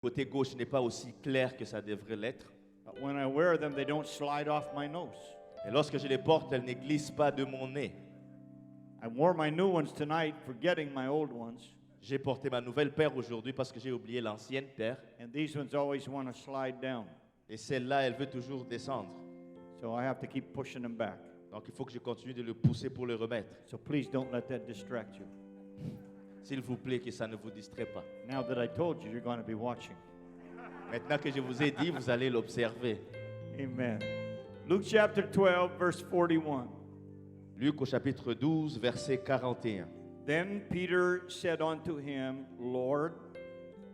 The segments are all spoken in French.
côté gauche n'est pas aussi clair que ça devrait l'être. But when I wear them, they don't slide off my nose. Et lorsque je les porte, elles ne glissent pas de mon nez. I wore my new ones tonight, forgetting my old ones. J'ai porté ma nouvelle paire aujourd'hui parce que j'ai oublié l'ancienne paire. And these ones always want to slide down. Et celle-là, elle veut toujours descendre. So I have to keep pushing them back. Donc il faut que je continue de le pousser pour le remettre. So please don't let that distract you. S'il vous plaît, que ça ne vous distrait pas. Now that I told you, you're going to be watching. Maintenant que je vous ai dit, vous allez l'observer. Amen. Luke chapter 12, verse 41. Luc au chapitre 12, verset 41. Then Peter said unto him, Lord,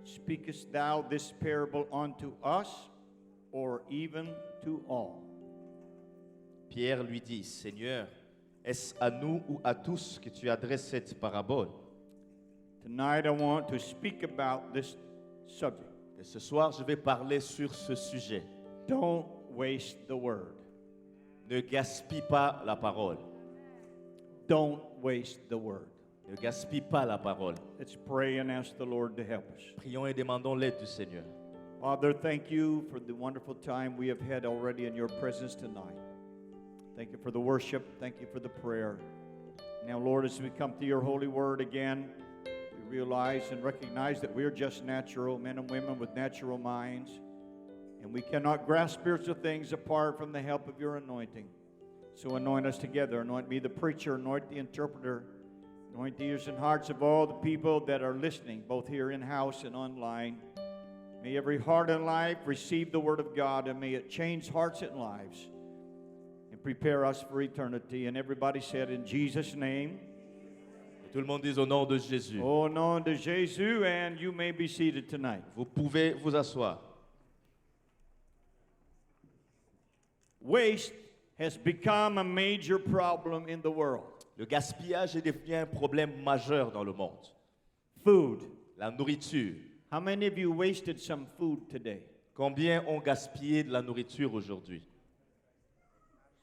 speakest thou this parable unto us, or even to all? Pierre lui dit, Seigneur, est-ce à nous ou à tous que tu adresses cette parabole? Tonight I want to speak about this subject. Et ce soir, je vais parler sur ce sujet. Don't waste the word. Ne gaspille pas la parole. Don't waste the word. Ne gaspille pas la parole. Let's pray and ask the Lord to help us. Prions et demandons l'aide du Seigneur. Father, thank you for the wonderful time we have had already in your presence tonight. Thank you for the worship. Thank you for the prayer. Now, Lord, as we come to your holy word again, we realize and recognize that we are just natural men and women with natural minds, and we cannot grasp spiritual things apart from the help of your anointing. So anoint us together. Anoint me, the preacher. Anoint the interpreter. Anoint the ears and hearts of all the people that are listening, both here in-house and online. May every heart and life receive the word of God, and may it change hearts and lives and prepare us for eternity. And everybody said, in Jesus' name. Tout le monde dit au nom de Jésus. Au nom de Jésus, and you may be seated tonight. Vous pouvez vous asseoir. Waste has become a major problem in the world. Le gaspillage est devenu un problème majeur dans le monde. Food. La nourriture. How many of you wasted some food today? Combien ont gaspillé de la nourriture aujourd'hui?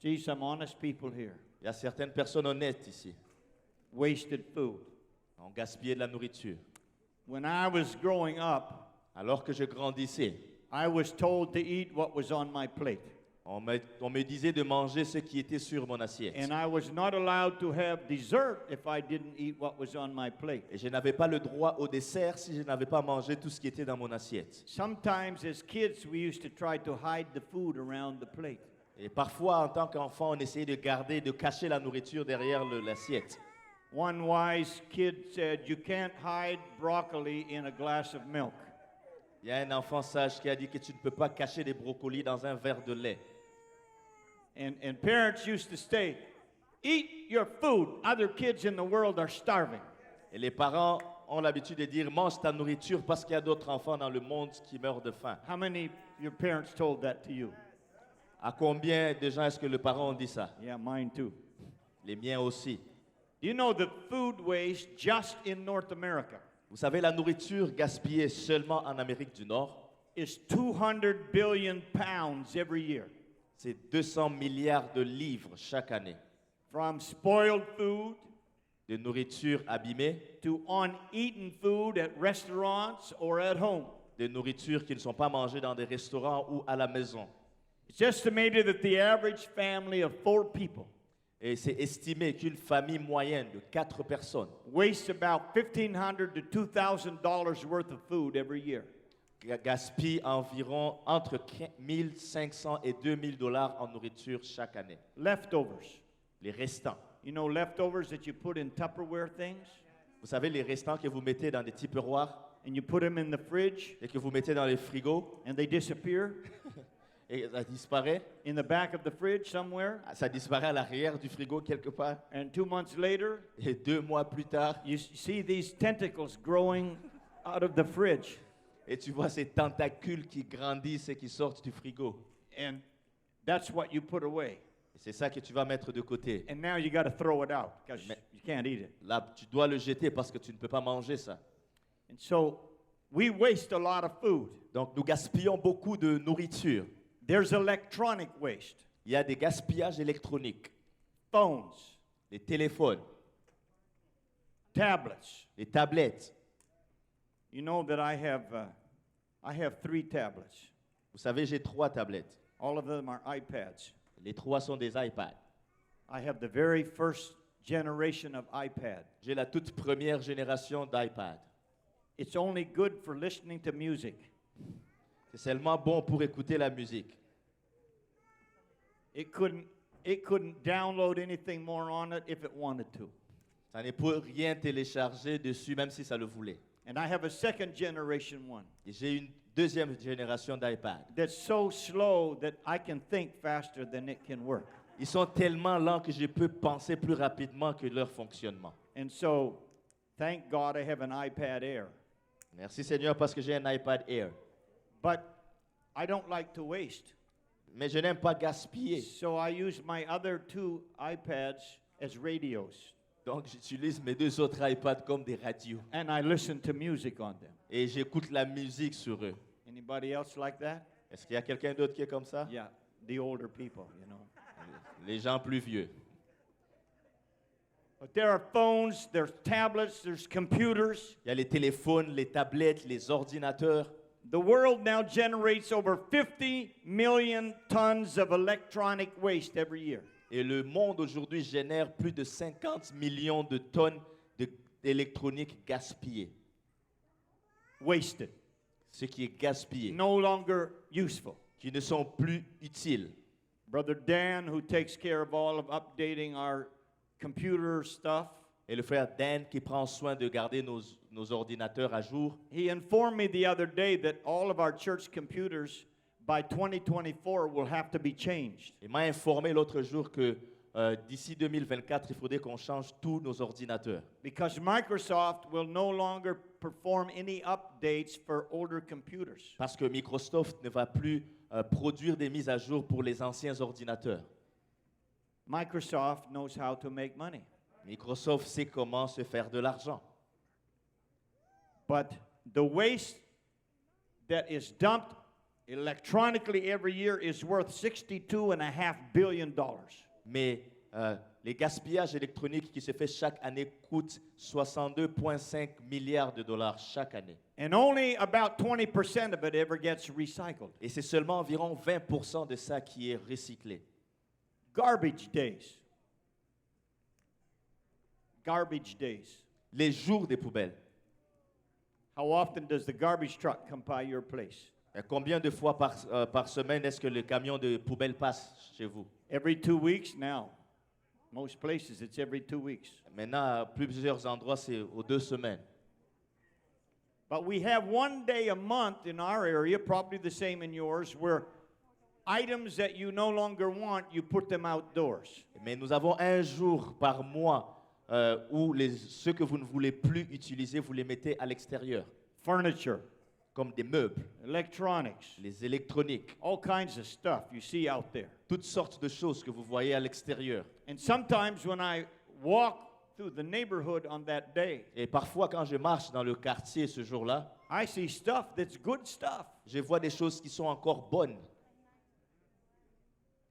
See some honest people here. Il y a certaines personnes honnêtes ici. Wasted food. Ont gaspillé de la nourriture. When I was growing up, Alors que je grandissais, I was told to eat what was on my plate. on me disait de manger ce qui était sur mon assiette. And I was not allowed to have dessert if I didn't eat what was on my plate. Et je n'avais pas le droit au dessert si je n'avais pas mangé tout ce qui était dans mon assiette. Sometimes as kids, we used to try to hide the food around the plate. Et parfois, en tant qu'enfant, on essayait de garder, de cacher la nourriture derrière l'assiette. One wise kid said, you can't hide broccoli in a glass of milk. Il y a un enfant sage qui a dit que tu ne peux pas cacher des brocolis dans un verre de lait. And parents used to say, eat your food. Other kids in the world are starving. Et les parents ont l'habitude de dire mange ta nourriture parce qu'il y a d'autres enfants dans le monde qui meurent de faim. How many of your parents told that to you? À combien de gens est-ce que les parents ont dit ça? Yeah, mine too. Les miens aussi. Do you know the food waste just in North America Vous savez, la nourriture gaspillée seulement en Amérique du Nord, is 200 billion pounds every year. c'est 200 milliards de livres chaque année. From spoiled food De nourriture abîmée, to uneaten food at restaurants or at home. de nourriture qui ne sont pas mangées dans des restaurants ou à la maison. It's estimated that the average family of 4 people Et c'est estimé qu'une famille moyenne de 4 personnes wastes about $1,500 to $2,000 worth of food every year. gaspille environ entre 1 500 et 2 000 dollars en nourriture chaque année. Leftovers. Les restants. You know leftovers that you put in Tupperware things Vous savez, les restants que vous mettez dans des tupperwares and you put them in the fridge et que vous mettez dans les frigos and they disappear et ça disparaît. in the back of the fridge somewhere, Ça disparaît à l'arrière du frigo quelque part. and 2 months later Et 2 mois plus tard, you see these tentacles growing out of the fridge, et tu vois ces tentacules qui grandissent et qui sortent du frigo. and that's what you put away. Et c'est ça que tu vas mettre de côté. And now you got to throw it out because Mais- you can't eat it. Là, tu dois le jeter parce que tu ne peux pas manger ça. And so we waste a lot of food. Donc, nous gaspillons beaucoup de nourriture. There's electronic waste, Il y a des gaspillages électroniques, phones, les téléphones, tablets. les tablettes. You know that I have I have 3 tablets. Vous savez, j'ai 3 tablettes. All of them are iPads. Les 3 sont des iPads. I have the very first generation of iPad. J'ai la toute première génération d'iPad. It's only good for listening to music. C'est seulement bon pour écouter la musique. It couldn't download anything more on it if it wanted to. Ça ne peut rien télécharger dessus, même si ça le voulait. And I have a second generation one Et j'ai une deuxième génération d'iPad. that's so slow that I can think faster than it can work. Ils sont tellement lents que je peux penser plus rapidement que leur fonctionnement. And so, thank God I have an iPad Air. Merci Seigneur parce que j'ai un iPad Air. But I don't like to waste. Mais je n'aime pas gaspiller. So I use my other 2 iPads as radios. Donc j'utilise mes 2 autres iPads comme des radios. And I listen to music on them. Et j'écoute la musique sur eux. Anybody else like that? Est-ce qu'il y a quelqu'un d'autre qui est comme ça? Yeah, the older people, you know. Les gens plus vieux. But there are phones, there's tablets, there's computers. Il y a les téléphones, les tablettes, les ordinateurs. The world now generates over 50 million tons of electronic waste every year. Et le monde aujourd'hui génère plus de 50 millions de tonnes d'électronique gaspillée. Wasted. Ce qui est gaspillé, No longer useful. qui ne sont plus utiles. Brother Dan, who takes care of all of updating our computer stuff, Et le frère Dan qui prend soin de garder nos ordinateurs à jour, he informed me the other day that all of our church computers by 2024 will have to be changed. il m'a informé l'autre jour que d'ici 2024, il faudrait qu'on change tous nos ordinateurs. Because Microsoft will no longer perform any updates for older computers. Parce que Microsoft ne va plus produire des mises à jour pour les anciens ordinateurs. Microsoft knows how to make money. Microsoft sait comment se faire de l'argent. But the waste that is dumped electronically every year is worth $62.5 billion. Mais les gaspillages électroniques qui se fait chaque année coûtent 62,5 milliards de dollars chaque année. And only about 20% of it ever gets recycled. Et c'est seulement environ 20% de ça qui est recyclé. Garbage days. Garbage days. Les jours des poubelles. How often does the garbage truck come by your place? Combien de fois par semaine est-ce que le camion de poubelle passe chez vous? Every 2 weeks now. Most places it's every 2 weeks. Maintenant, à plusieurs endroits, c'est aux 2 semaines. But we have one day a month in our area, probably the same in yours, where items that you no longer want, you put them outdoors. Mais nous avons un jour par mois où ceux que vous ne voulez plus utiliser, vous les mettez à l'extérieur, Furniture, comme des meubles, electronics, les électroniques, all kinds of stuff you see out there. toutes sortes de choses que vous voyez à l'extérieur. And sometimes when I walk through the neighborhood on that day, Et parfois, quand je marche dans le quartier ce jour-là, I see stuff that's good stuff. je vois des choses qui sont encore bonnes.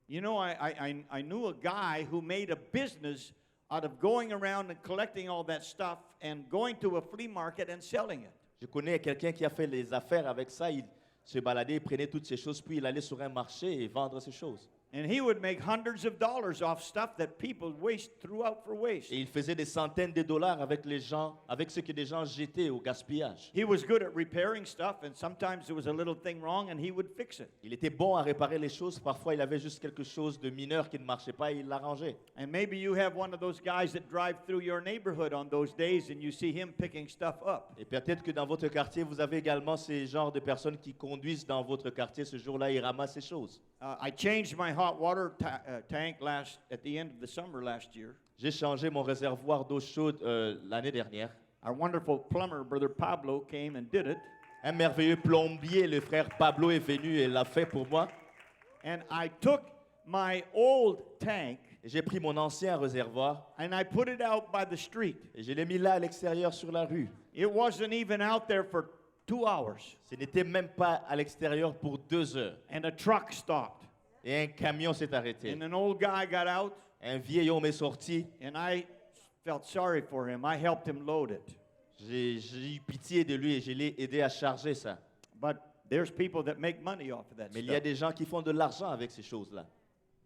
You know, I knew a guy who made a business out of going around and collecting all that stuff and going to a flea market and selling it. Je connais quelqu'un qui a fait les affaires avec ça. Il se baladait, il prenait toutes ces choses, puis il allait sur un marché et vendre ces choses. And he would make hundreds of dollars off stuff that people threw out for waste. Et il faisait des centaines de dollars avec les gens, avec ce que les gens jetaient au gaspillage. He was good at repairing stuff, and sometimes there was a little thing wrong, and he would fix it. Il était bon à réparer les choses. Parfois, il avait juste quelque chose de mineur qui ne marchait pas et il l'arrangeait. And maybe you have one of those guys that drive through your neighborhood on those days, and you see him picking stuff up. Et peut-être que dans votre quartier, vous avez également ces genres de personnes qui conduisent dans votre quartier ce jour-là et ramassent ces choses. I changed my hot water tank at the end of the summer last year. J'ai changé mon réservoir d'eau chaude l'année dernière. Our wonderful plumber, Brother Pablo, came and did it. Un merveilleux plombier, le frère Pablo, est venu et l'a fait pour moi. And I took my old tank Et j'ai pris mon ancien réservoir and I put it out by the street. et je l'ai mis là à l'extérieur sur la rue. It wasn't even out there for 2 hours. Ce n'était même pas à l'extérieur pour 2 heures. And a truck stopped. Et un camion s'est arrêté. And an old guy got out, Un vieil homme est sorti. and I felt sorry for him. I helped him load it. J'ai eu pitié de lui et je l'ai aidé à charger ça. But there's people that make money off of that Mais il y a stuff. des gens qui font de l'argent avec ces choses-là.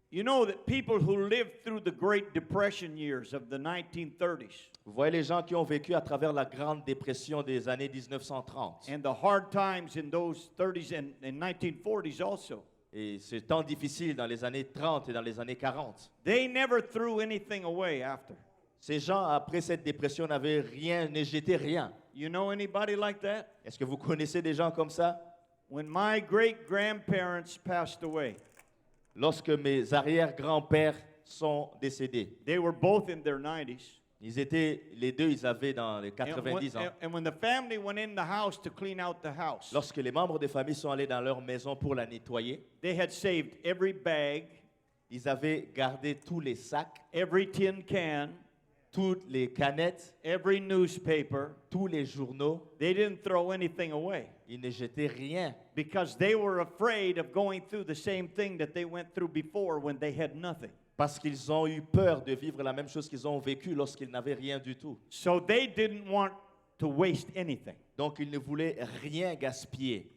You know that people who lived through the Great Depression years of the 1930s Vous voyez les gens qui ont vécu à travers la Grande Dépression des années 1930 and the hard times in those 30s and 1940s also. et ce temps difficile dans les années 30 et dans les années 40. They never threw anything away after. Ces gens, après cette dépression, n'avaient rien, ne jetaient rien. You know anybody like that? Est-ce que vous connaissez des gens comme ça? When my great-grandparents passed away, Lorsque mes arrière-grands-pères sont décédés, they were both in their 90s. ils étaient, les deux, ils avaient dans les 90 ans. And when the family went in the house to clean out the house, Lorsque les membres des familles sont allés dans leur maison pour la nettoyer, they had saved every bag, ils avaient gardé tous les sacs, every tin can, toutes les canettes, every newspaper. tous les journaux. They didn't throw anything away Ils ne jetaient rien because they were afraid of going through the same thing that they went through before when they had nothing. parce qu'ils ont eu peur de vivre la même chose qu'ils ont vécu lorsqu'ils n'avaient rien du tout. So they didn't want to waste anything. Donc ils ne voulaient rien gaspiller.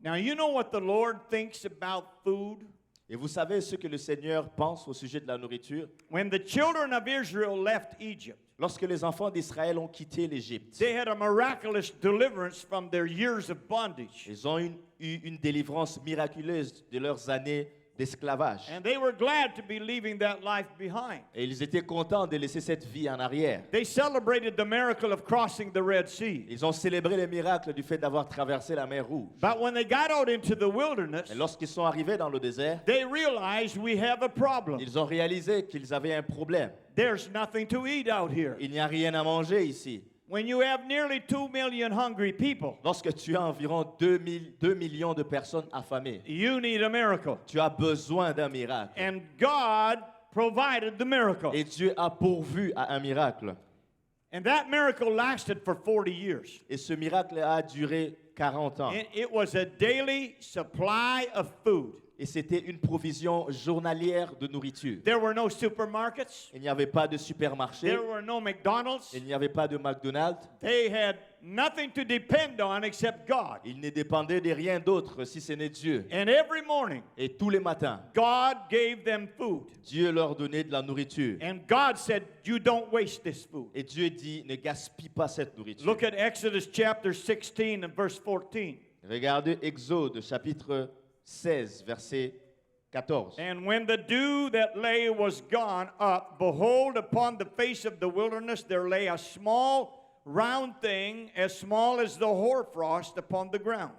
Now, you know what the Lord thinks about food? Et vous savez ce que le Seigneur pense au sujet de la nourriture? When the children of Israel left Egypt, Lorsque les enfants d'Israël ont quitté l'Égypte, they had a miraculous deliverance from their years of bondage. ils ont eu une délivrance miraculeuse de leurs années d'esclavage. And they were glad to be leaving that life behind. Et ils étaient contents de laisser cette vie en arrière. They celebrated the miracle of crossing the Red Sea. Ils ont célébré le miracle du fait d'avoir traversé la mer Rouge. But when they got out into the wilderness, Et lorsqu'ils sont arrivés dans le désert, they realized we have a problem. ils ont réalisé qu'ils avaient un problème. There's nothing to eat out here. Il n'y a rien à manger ici. When you have nearly 2 million hungry people, Lorsque tu as environ 2 millions de personnes affamées, you need a miracle. tu as besoin d'un miracle. And God provided the miracle. Et Dieu a pourvu à un miracle. And that miracle lasted for 40 years. Et ce miracle a duré 40 ans. It was a daily supply of food. Et c'était une provision journalière de nourriture. There were no supermarkets. Il n'y avait pas de supermarché. There were no McDonald's. Il n'y avait pas de McDonald's. They had nothing to depend on except God. Ils ne dépendaient de rien d'autre si ce n'est Dieu. And every morning, Et tous les matins, God gave them food. Dieu leur donnait de la nourriture. And God said, you don't waste this food. Et Dieu dit, ne gaspille pas cette nourriture. Look at Exodus chapter 16 and verse 14. Regardez Exode chapitre 16, verset 14. And when the dew that lay was gone up, behold, upon the face of the wilderness there lay a small round thing, as small as the hoarfrost upon the ground.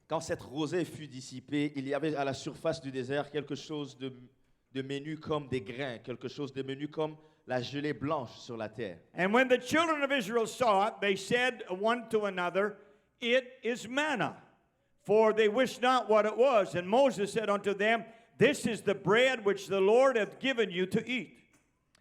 Quand cette rosée fut dissipée, il y avait à la surface du désert quelque chose de menu comme des grains, quelque chose de menu comme la gelée blanche sur la terre. And when the children of Israel saw it, they said one to another, it is manna. For they wished not what it was. And Moses said unto them, this is the bread which the Lord hath given you to eat.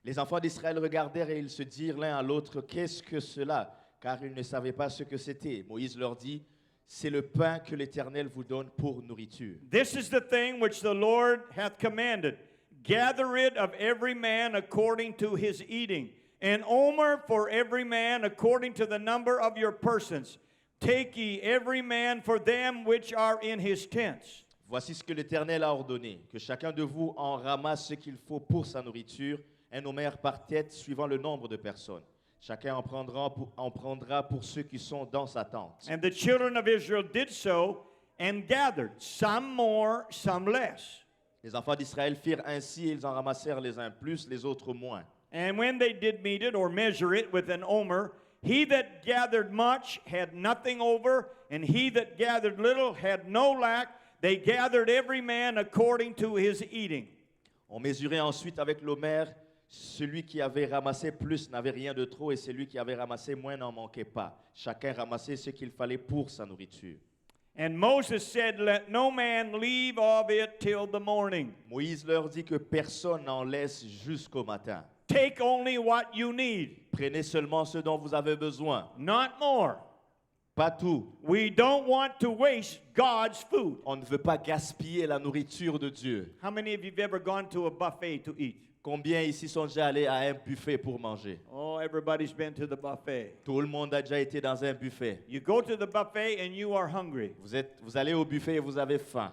Les enfants d'Israël regardèrent et ils se dirent l'un à l'autre, qu'est-ce que cela? Car ils ne savaient pas ce que c'était. Moïse leur dit, c'est le pain que l'Éternel vous donne pour nourriture. This is the thing which the Lord hath commanded. Gather it of every man according to his eating, an omer for every man according to the number of your persons. Take ye every man for them which are in his tents. Voici ce que l'Éternel a ordonné, que chacun de vous en ramasse ce qu'il faut pour sa nourriture, un homère par tête suivant le nombre de personnes. Chacun en prendra pour ceux qui sont dans sa tente. And the children of Israel did so and gathered, some more, some less. Les enfants d'Israël firent ainsi, et ils en ramassèrent les uns plus, les autres moins. And when they did meet it or measure it with an omer, he that gathered much had nothing over, and he that gathered little had no lack. They gathered every man according to his eating. On mesurait ensuite avec l'homère, celui qui avait ramassé plus n'avait rien de trop, et celui qui avait ramassé moins n'en manquait pas. Chacun ramassait ce qu'il fallait pour sa nourriture. And Moses said, let no man leave of it till the morning. Moïse leur dit que personne n'en laisse jusqu'au matin. Take only what you need, Prenez seulement ce dont vous avez besoin, not more. pas tout. We don't want to waste God's food. On ne veut pas gaspiller la nourriture de Dieu. How many of you have ever gone to a buffet to eat? Combien ici sont déjà allés à un buffet pour manger? Oh, everybody's been to the buffet. Tout le monde a déjà été dans un buffet. You go to the buffet and you are hungry. Vous allez au buffet et vous avez faim.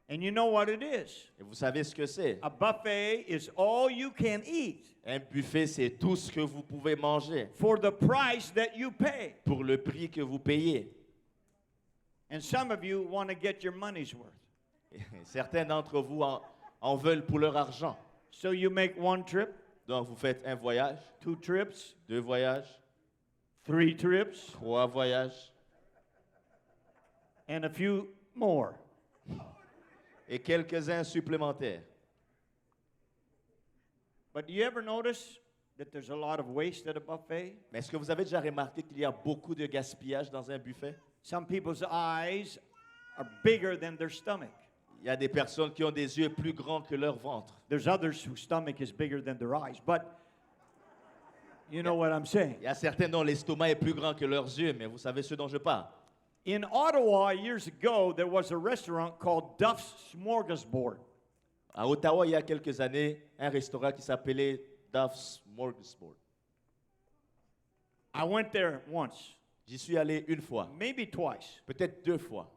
And you know what it is. Et vous savez ce que c'est? A buffet is all you can eat Un buffet, c'est tout ce que vous pouvez manger for the price that you pay. pour le prix que vous payez. And some of you want to get your money's worth. Certains d'entre vous en veulent pour leur argent. So you make one trip, Donc vous faites un voyage, 2 trips, 2 voyages, 3 trips, 3 voyages and a few more. et quelques-uns supplémentaires. But do you ever notice that there's a lot of waste at a buffet? Mais est-ce que vous avez déjà remarqué qu'il y a beaucoup de gaspillage dans un buffet? Some people's eyes are bigger than their stomach. Il y a des personnes qui ont des yeux plus grands que leur ventre. There's others whose stomach is bigger than their eyes, but you know what I'm saying. Il y a certains dont l'estomac est plus grand que leurs yeux, mais vous savez ce dont je parle. In Ottawa, years ago, there was a restaurant called Duff's Smorgasbord. À Ottawa, il y a quelques années, un restaurant qui s'appelait Duff's Smorgasbord. I went there once, J'y suis allé une fois, maybe twice. peut-être 2 fois.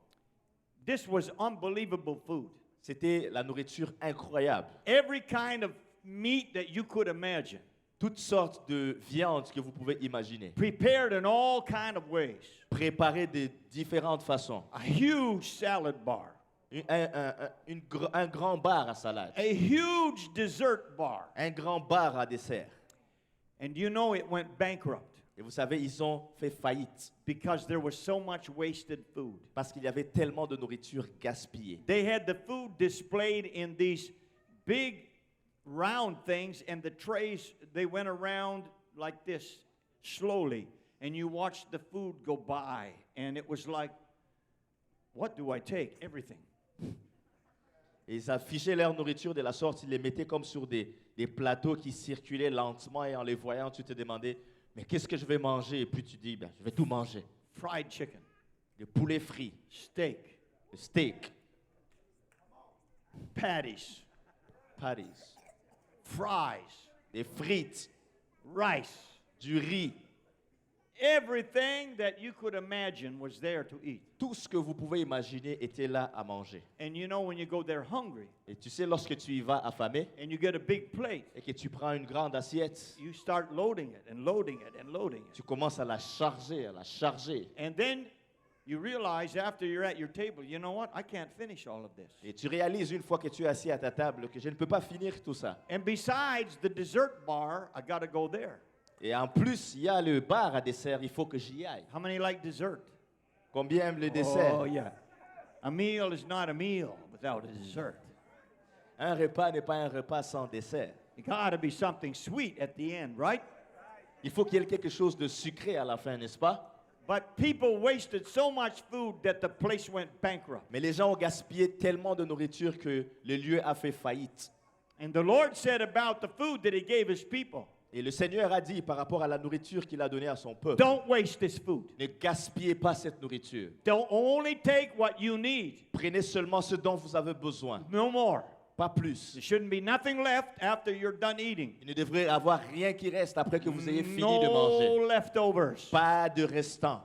This was unbelievable food. C'était la nourriture incroyable. Every kind of meat that you could imagine, Toutes sortes de viandes que vous pouvez imaginer, prepared in all kind of ways. préparées de différentes façons. A huge salad bar, Un grand bar à salade, a huge dessert bar. un grand bar à dessert. And you know it went bankrupt Et vous savez, ils ont fait faillite because there was so much wasted food. parce qu'il y avait tellement de nourriture gaspillée. They had the food displayed in these big round things, and the trays, they went around like this slowly, and you watched the food go by, and it was like, what do I take? Everything. Et ils affichaient leur nourriture de la sorte, ils les mettaient comme sur des plateaux qui circulaient lentement et en les voyant, tu te demandais, mais qu'est-ce que je vais manger? Et puis tu dis, ben, je vais tout manger. Fried chicken, Le poulet frit, steak, le steak, patties, patties, fries, des frites, rice. du riz. Everything that you could imagine was there to eat. Tout ce que vous pouvez imaginer était là à manger. And you know, when you go there hungry Et tu sais, lorsque tu y vas affamé and you get a big plate, et que tu prends une grande assiette, you start loading it and loading it and loading it. tu commences à la charger, à la charger. And then you realize after you're at your table, you know what? I can't finish all of this. Et tu réalises une fois que tu es assis à ta table que je ne peux pas finir tout ça. And besides the dessert bar, I got to go there. Et en plus, il y a le bar à dessert, il faut que j'y aille. How many like dessert? Combien aiment le dessert? Oh, yeah. A meal is not a meal without a dessert. Un repas n'est pas un repas sans dessert. It got to be something sweet at the end, right? Il faut qu'il y ait quelque chose de sucré à la fin, n'est-ce pas? But people wasted so much food that the place went bankrupt. Mais les gens ont gaspillé tellement de nourriture que le lieu a fait faillite. And the Lord said about the food that He gave His people, Et le Seigneur a dit par rapport à la nourriture qu'il a donnée à son peuple, don't waste this food. ne gaspillez pas cette nourriture. Don't only take what you need, Prenez seulement ce dont vous avez besoin, no more. pas plus. There shouldn't be nothing left after you're done eating. Il ne devrait y avoir rien qui reste après que vous ayez fini de manger. No leftovers. Pas de restant.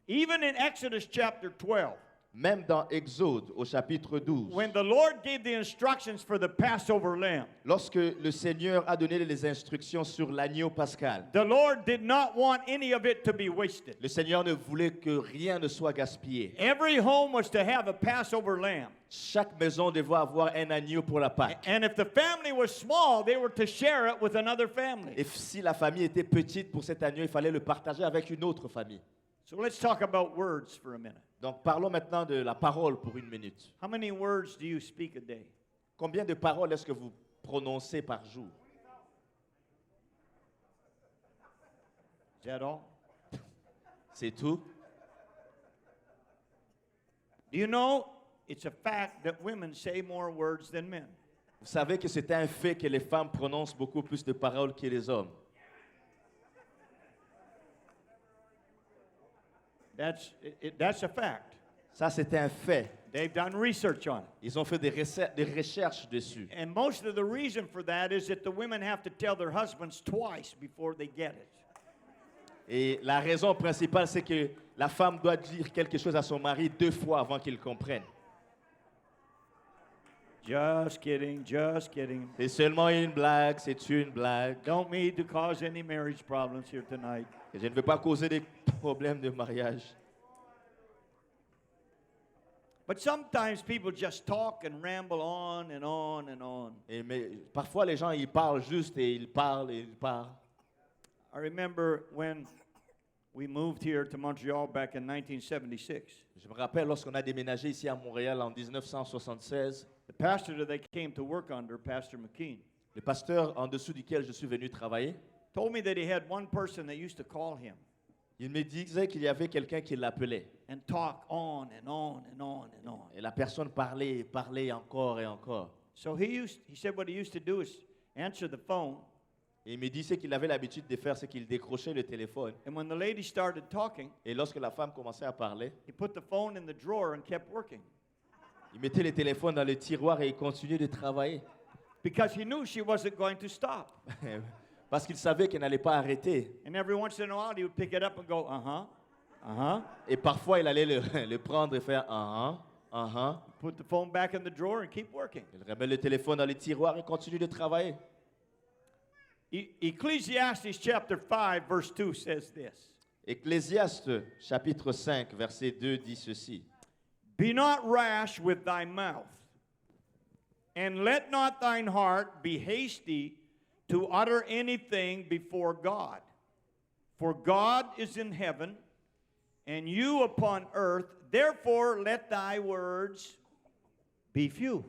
Even in Exodus chapter 12, Même dans Exode au chapitre 12, when the Lord gave the instructions for the Passover lamb, lorsque le Seigneur a donné les instructions sur l'agneau pascal, the Lord did not want any of it to be wasted. le Seigneur ne voulait que rien ne soit gaspillé. Every home was to have a Passover lamb. Chaque maison devait avoir un agneau pour la Pâque. And if the family was small, they were to share it with another family. Et si la famille était petite pour cet agneau, il fallait le partager avec une autre famille. So let's talk about words for a minute. Donc parlons maintenant de la parole pour une minute. How many words do you speak a day? Combien de paroles est-ce que vous prononcez par jour? Is that all? C'est tout? Do you know it's a fact that women say more words than men? Vous savez que c'est un fait que les femmes prononcent beaucoup plus de paroles que les hommes. That's a fact. Ça, c'était un fait. They've done research on it. Ils ont fait des recherches dessus. And most of the reason for that is that the women have to tell their husbands twice before they get it. Et la raison principale, c'est que la femme doit dire quelque chose à son mari 2 fois avant qu'il comprenne. Just kidding, just kidding. C'est seulement une blague, c'est une blague. Don't mean to cause any marriage problems here tonight. Et je ne veux pas causer des problèmes de mariage. But sometimes people just talk and ramble on and on and on. Mais parfois, les gens, ils parlent juste et ils parlent et ils parlent. I remember when we moved here to Montreal back in 1976. Je me rappelle lorsqu'on a déménagé ici à Montréal en 1976, The pastor that they came to work under, Pastor McKean, le pasteur en dessous duquel je suis venu travailler, told me that he had one person that used to call him il me disait qu'il y avait quelqu'un qui l'appelait. and talk on and on and on and on. Et la personne parlait, parlait encore et encore. So he said what he used to do is answer the phone, Et il me disait qu'il avait l'habitude de faire, c'est qu'il décrochait le téléphone. and when the lady started talking, Et lorsque la femme commençait à parler, he put the phone in the drawer and kept working il mettait le téléphone dans le tiroir et il continuait de travailler. because he knew she wasn't going to stop. Parce qu'il savait qu'elle n'allait pas arrêter. And every once in a while, he would pick it up and go, Et parfois, il allait le prendre et faire put the phone back in the drawer and keep working. Il remet le téléphone dans le tiroir et continue de travailler. Ecclesiastes chapter 5, verse 2 says this. Ecclésiaste chapitre 5, verset 2 dit ceci. Be not rash with thy mouth, and let not thine heart be hasty to utter anything before God. For God is in heaven, and you upon earth. Therefore let thy words be few.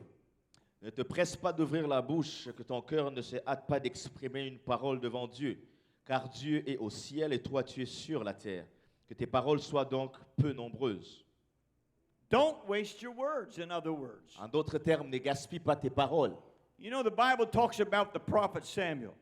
Ne te presse pas d'ouvrir la bouche, que ton cœur ne se hâte pas d'exprimer une parole devant Dieu, car Dieu est au ciel et toi tu es sur la terre. Que tes paroles soient donc peu nombreuses. Don't waste your words, in other words. En d'autres termes, ne gaspille pas tes paroles. You know, the Bible talks about the prophet Samuel.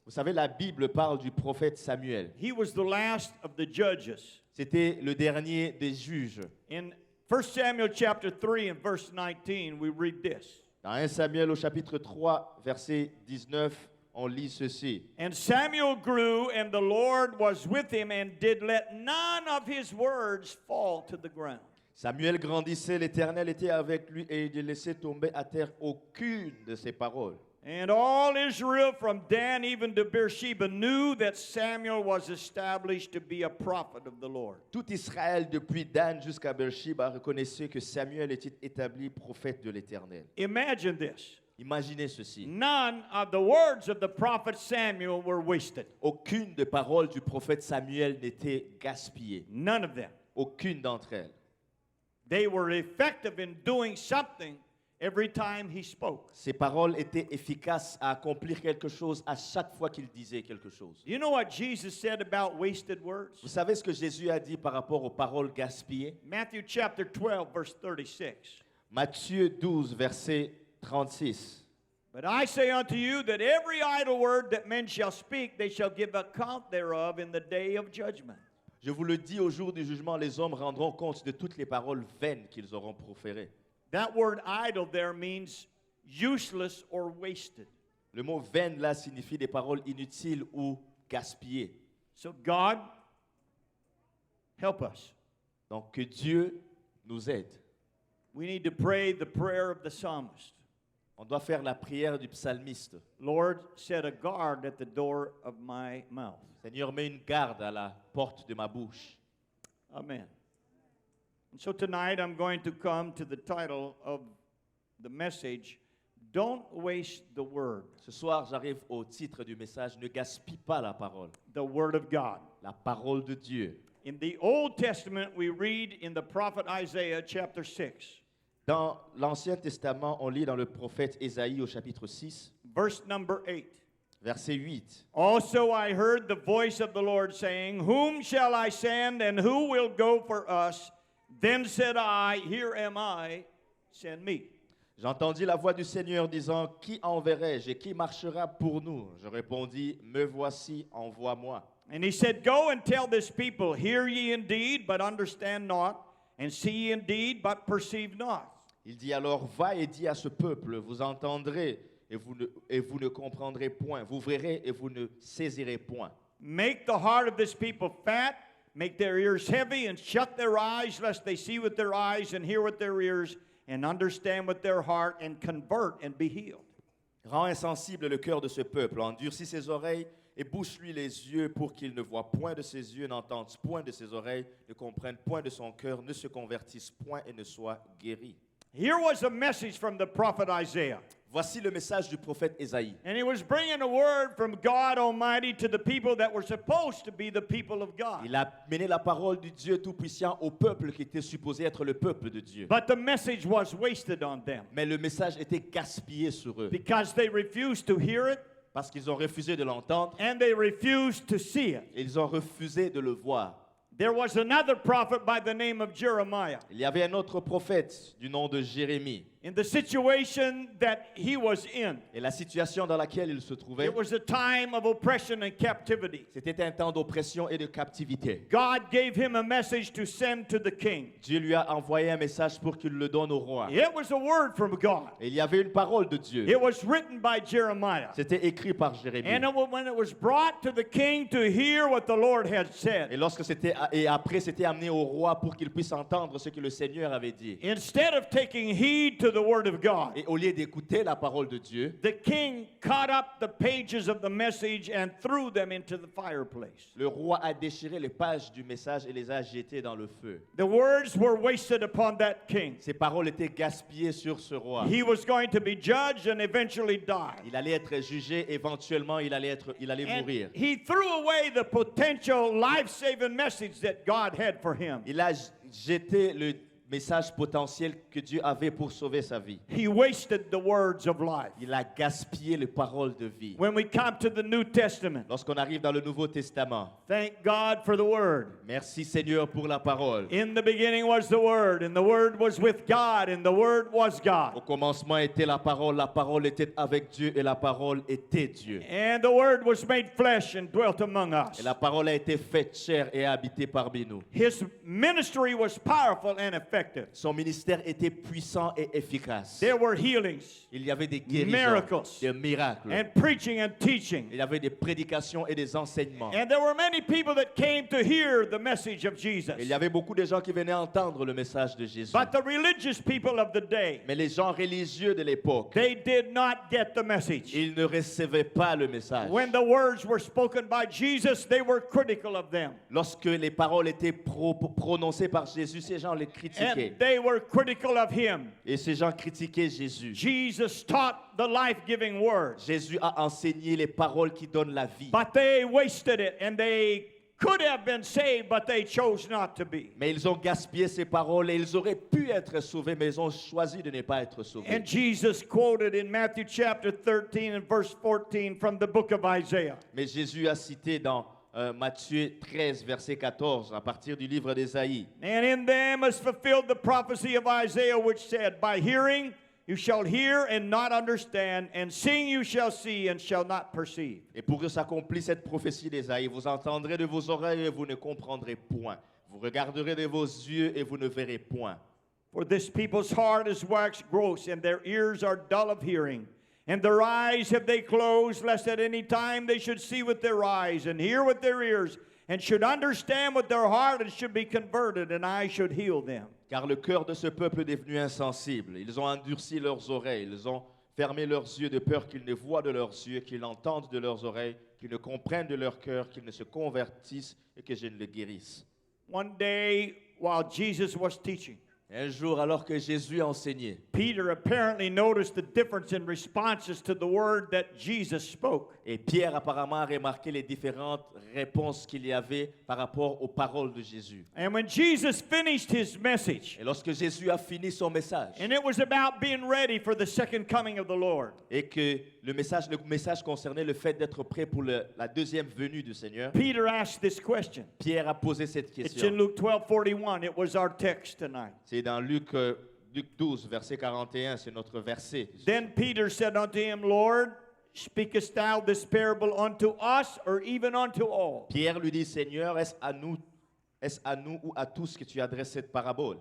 Vous savez, la Bible parle du prophète Samuel. He was the last of the judges. C'était le dernier des juges. In 1 Samuel chapter 3 and verse 19, we read this. Dans 1 Samuel au chapitre 3, verset 19, on lit ceci. And Samuel grew, and the Lord was with him, and did let none of his words fall to the ground. Samuel grandissait, l'Éternel était avec lui et il ne laissait tomber à terre aucune de ses paroles. And all Israel from Dan even to Beersheba knew that Samuel was established to be a prophet of the Lord. Tout Israël, depuis Dan jusqu'à Beersheba, reconnaissait que Samuel était établi prophète de l'Éternel. Imagine this. Imaginez ceci. None of the words of the prophet Samuel were wasted. Aucune des paroles du prophète Samuel n'était gaspillée. None of them. Aucune d'entre elles. They were effective in doing something every time he spoke. Ses paroles étaient efficaces à accomplir quelque chose à chaque fois qu'il disait quelque chose. You know what Jesus said about wasted words? Vous savez ce que Jésus a dit par rapport aux paroles gaspillées? Matthew chapter 12, verse 36. Matthieu 12, verset 36. But I say unto you that every idle word that men shall speak, they shall give account thereof in the day of judgment. Je vous le dis, au jour du jugement, les hommes rendront compte de toutes les paroles vaines qu'ils auront proférées. That word idle there means useless or wasted. Le mot vaine là signifie des paroles inutiles ou gaspillées. So God, help us. Donc que Dieu nous aide. We need to pray the prayer of the psalmist. On doit faire la prière du psalmiste. Lord, set a guard at the door of my mouth. Seigneur, mets une garde à la porte de ma bouche. Amen. And so tonight I'm going to come to the title of the message, Don't Waste the Word. Ce soir, j'arrive au titre du message, ne gaspille pas la parole. The Word of God. La parole de Dieu. In the Old Testament, we read in the prophet Isaiah chapter 6. Dans l'Ancien Testament, on lit dans le prophète Ésaïe au chapitre 6, Verse number 8. verset 8. Also I heard the voice of the Lord saying, Whom shall I send, and who will go for us? Then said I, Here am I, send me. J'entendis la voix du Seigneur disant, qui enverrai-je et qui marchera pour nous? Je répondis, me voici, envoie-moi. And he said, Go and tell this people, Hear ye indeed, but understand not, and see indeed, but perceive not. Il dit alors, va et dis à ce peuple, vous entendrez et vous ne comprendrez point, vous verrez et vous ne saisirez point. Make the heart of this people fat, make their ears heavy, and shut their eyes, lest they see with their eyes and hear with their ears, and understand with their heart, and convert and be healed. Rends insensible le cœur de ce peuple, endurcis ses oreilles et bouche-lui les yeux pour qu'il ne voie point de ses yeux, n'entende point de ses oreilles, ne comprenne point de son cœur, ne se convertisse point et ne soit guéri. Here was a message from the prophet Isaiah. Voici le message du prophète Ésaïe. And he was bringing a word from God Almighty to the people that were supposed to be the people of God. Il a mené la parole du Dieu Tout-Puissant au peuple qui était supposé être le peuple de Dieu. But the message was wasted on them Mais le message était gaspillé sur eux because they refused to hear it parce qu'ils ont refusé de l'entendre and they refused to see it. et ils ont refusé de le voir. There was another prophet by the name of Jeremiah. Il y avait un autre prophète du nom de Jérémie. In the situation that he was in, Et la situation dans laquelle il se trouvait, it was a time of oppression and captivity. c'était un temps d'oppression et de captivité. God gave him a message to send to the king. Dieu lui a envoyé un message pour qu'il le donne au roi. It was a word from God. Et il y avait une parole de Dieu. It was written by Jeremiah. C'était écrit par Jérémie. And when it was brought to the king to hear what the Lord had Et said, lorsque et après c'était amené au roi pour qu'il puisse entendre ce que le Seigneur avait dit. instead of taking heed to the word of God, Et au lieu d'écouter la parole de Dieu, the king cut up the pages of the message and threw them into the fireplace. le roi a déchiré les pages du message et les a jetées dans le feu. The words were wasted upon that king. Ces paroles étaient gaspillées sur ce roi. He was going to be judged and eventually die. Il allait être jugé, éventuellement il allait And mourir. he threw away the potential life-saving message that God had for him. Il a jeté le message potentiel que Dieu avait pour sauver sa vie. He wasted the words of life. Il a gaspillé les paroles de vie. When we come to the New Testament, Lorsqu'on arrive dans le Nouveau Testament, thank God for the Word. merci Seigneur pour la parole. In the beginning was the Word, and the Word was with God, and the Word was Au God. commencement était la parole était avec Dieu et la parole était Dieu. And the Word was made flesh and dwelt among us. Et la parole a été faite chair et a habité parmi nous. His ministry was powerful and effective. Son ministère était puissant et efficace. There were healings, Il y avait des guérisons, miracles, des miracles. and preaching and teaching. Il y avait des prédications et des enseignements. And there were many people that came to hear the message of Jesus. Il y avait beaucoup de gens qui venaient entendre le message de Jésus. But the religious people of the day, Mais les gens religieux de l'époque, they did not get the message. ils ne recevaient pas le message. When the words were spoken by Jesus, they were critical of them. Lorsque les paroles étaient prononcées par Jésus, ces gens les critiquaient. And they were critical of him. Et ces gens critiquaient Jésus. Jesus taught the life-giving word. Jésus a enseigné les paroles qui donnent la vie. But they wasted it, and they could have been saved, but they chose not to be. Mais ils ont gaspillé ces paroles et ils auraient pu être sauvés, mais ils ont choisi de ne pas être sauvés. And Jesus quoted in Matthew chapter 13 and verse 14 from the book of Isaiah. Mais Jésus a cité dans Matthieu 13, verset 14, à partir du livre d'Ésaïe. And in them is fulfilled the prophecy of Isaiah, which said, by hearing you shall hear and not understand, and seeing you shall see and shall not perceive. Et pour que s'accomplisse cette prophétie d'Ésaïe, vous entendrez de vos oreilles et vous ne comprendrez point. Vous regarderez de vos yeux et vous ne verrez point. For this people's heart is waxed gross, and their ears are dull of hearing. And their eyes have they closed, lest at any time they should see with their eyes, and hear with their ears, and should understand with their heart, and should be converted, and I should heal them. Car le cœur de ce peuple est devenu insensible. Ils ont endurci leurs oreilles, ils ont fermé leurs yeux de peur qu'ils ne voient de leurs yeux, qu'ils entendent de leurs oreilles, qu'ils ne comprennent de leur cœur, qu'ils ne se convertissent et que je ne le guérisse. One day, while Jesus was teaching, Un jour, alors que Jésus enseignait, Peter apparently noticed the difference in responses to the word that Jesus spoke. et Pierre apparemment a remarqué les différentes réponses qu'il y avait par rapport aux paroles de Jésus. And when Jesus finished his message, Et lorsque Jésus a fini son message, and it was about being ready for the second coming of the Lord, et que le message concernait le fait d'être prêt pour la deuxième venue du Seigneur, Peter asked this question. Pierre a posé cette It's in question. Luke 12:41. It was our text tonight. C'est dans Luc 12, verset 41, c'est notre verset. Then Peter said unto him, Lord, speakest thou this parable unto us, or even unto all? Pierre lui dit, Seigneur, est-ce à nous Est-ce à nous ou à tous que tu adresses cette parabole?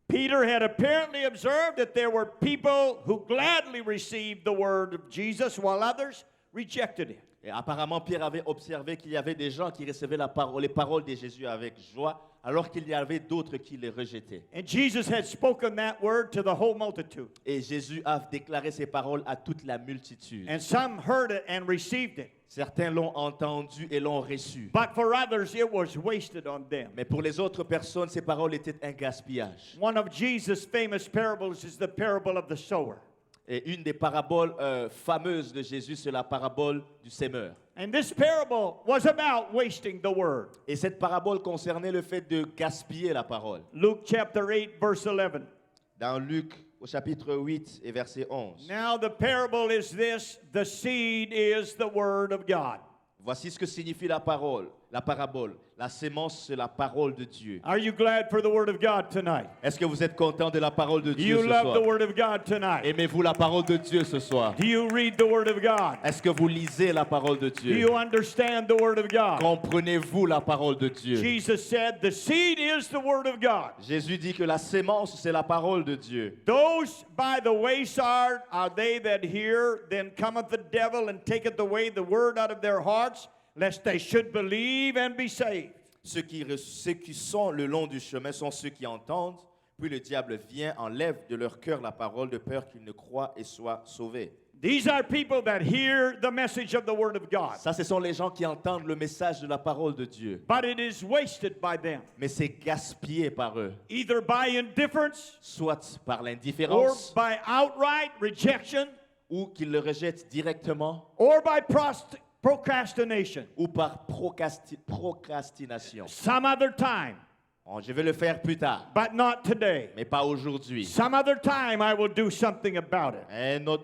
Peter had apparently observed that there were people who gladly received the word of Jesus while others rejected it. Et apparemment, Pierre avait observé qu'il y avait des gens qui recevaient les paroles de Jésus avec joie, alors qu'il y avait d'autres qui les rejetaient. And Jesus had spoken that word to the whole multitude. Et Jésus a déclaré ces paroles à toute la multitude. And some heard it and received it. Certains l'ont entendu et l'ont reçu. But for others, it was wasted on them. Mais pour les autres personnes, ces paroles étaient un gaspillage. One of Jesus' famous parables is the parable of the sower. Et une des paraboles fameuses de Jésus, c'est la parabole du semeur. And this parable was about wasting the word. Et cette parabole concernait le fait de gaspiller la parole. Luke chapter 8, verse 11. Dans Luc, au chapitre 8 et verset 11. Now the parable is this, the seed is the word of God. Voici ce que signifie la parabole. La sémence, c'est la parole de Dieu. Are you glad for the word of God tonight? Est-ce que vous êtes content de la parole de Do Dieu you ce love soir? the word of God tonight? Aimez-vous la parole de Dieu ce soir? Do you read the word of God? Est-ce que vous lisez la parole de Do Dieu? you understand the word of God? Comprenez-vous la parole de Dieu? Jesus said, the seed is the word of God. Jésus dit que la sémence, c'est la parole de Dieu. Those by the wayside are they that hear, then cometh the devil and taketh away the word out of their hearts, lest they should believe and be saved. Ceux qui sont le long du chemin sont ceux qui entendent, puis le diable vient, enlève de leur cœur la parole de peur qu'ils ne croient et soient sauvés. These are people that hear the message of the word of God, Ça, ce sont les gens qui entendent le message de la parole de Dieu. but it is wasted by them, Mais c'est gaspillé par eux, either by indifference soit par or l'indifférence, by outright rejection ou qu'ils le rejettent directement, or by procrastination. ou par procrastination. Some other time, Bon, je vais le faire plus tard, but not today. mais pas aujourd'hui. Some other time I will do something about it.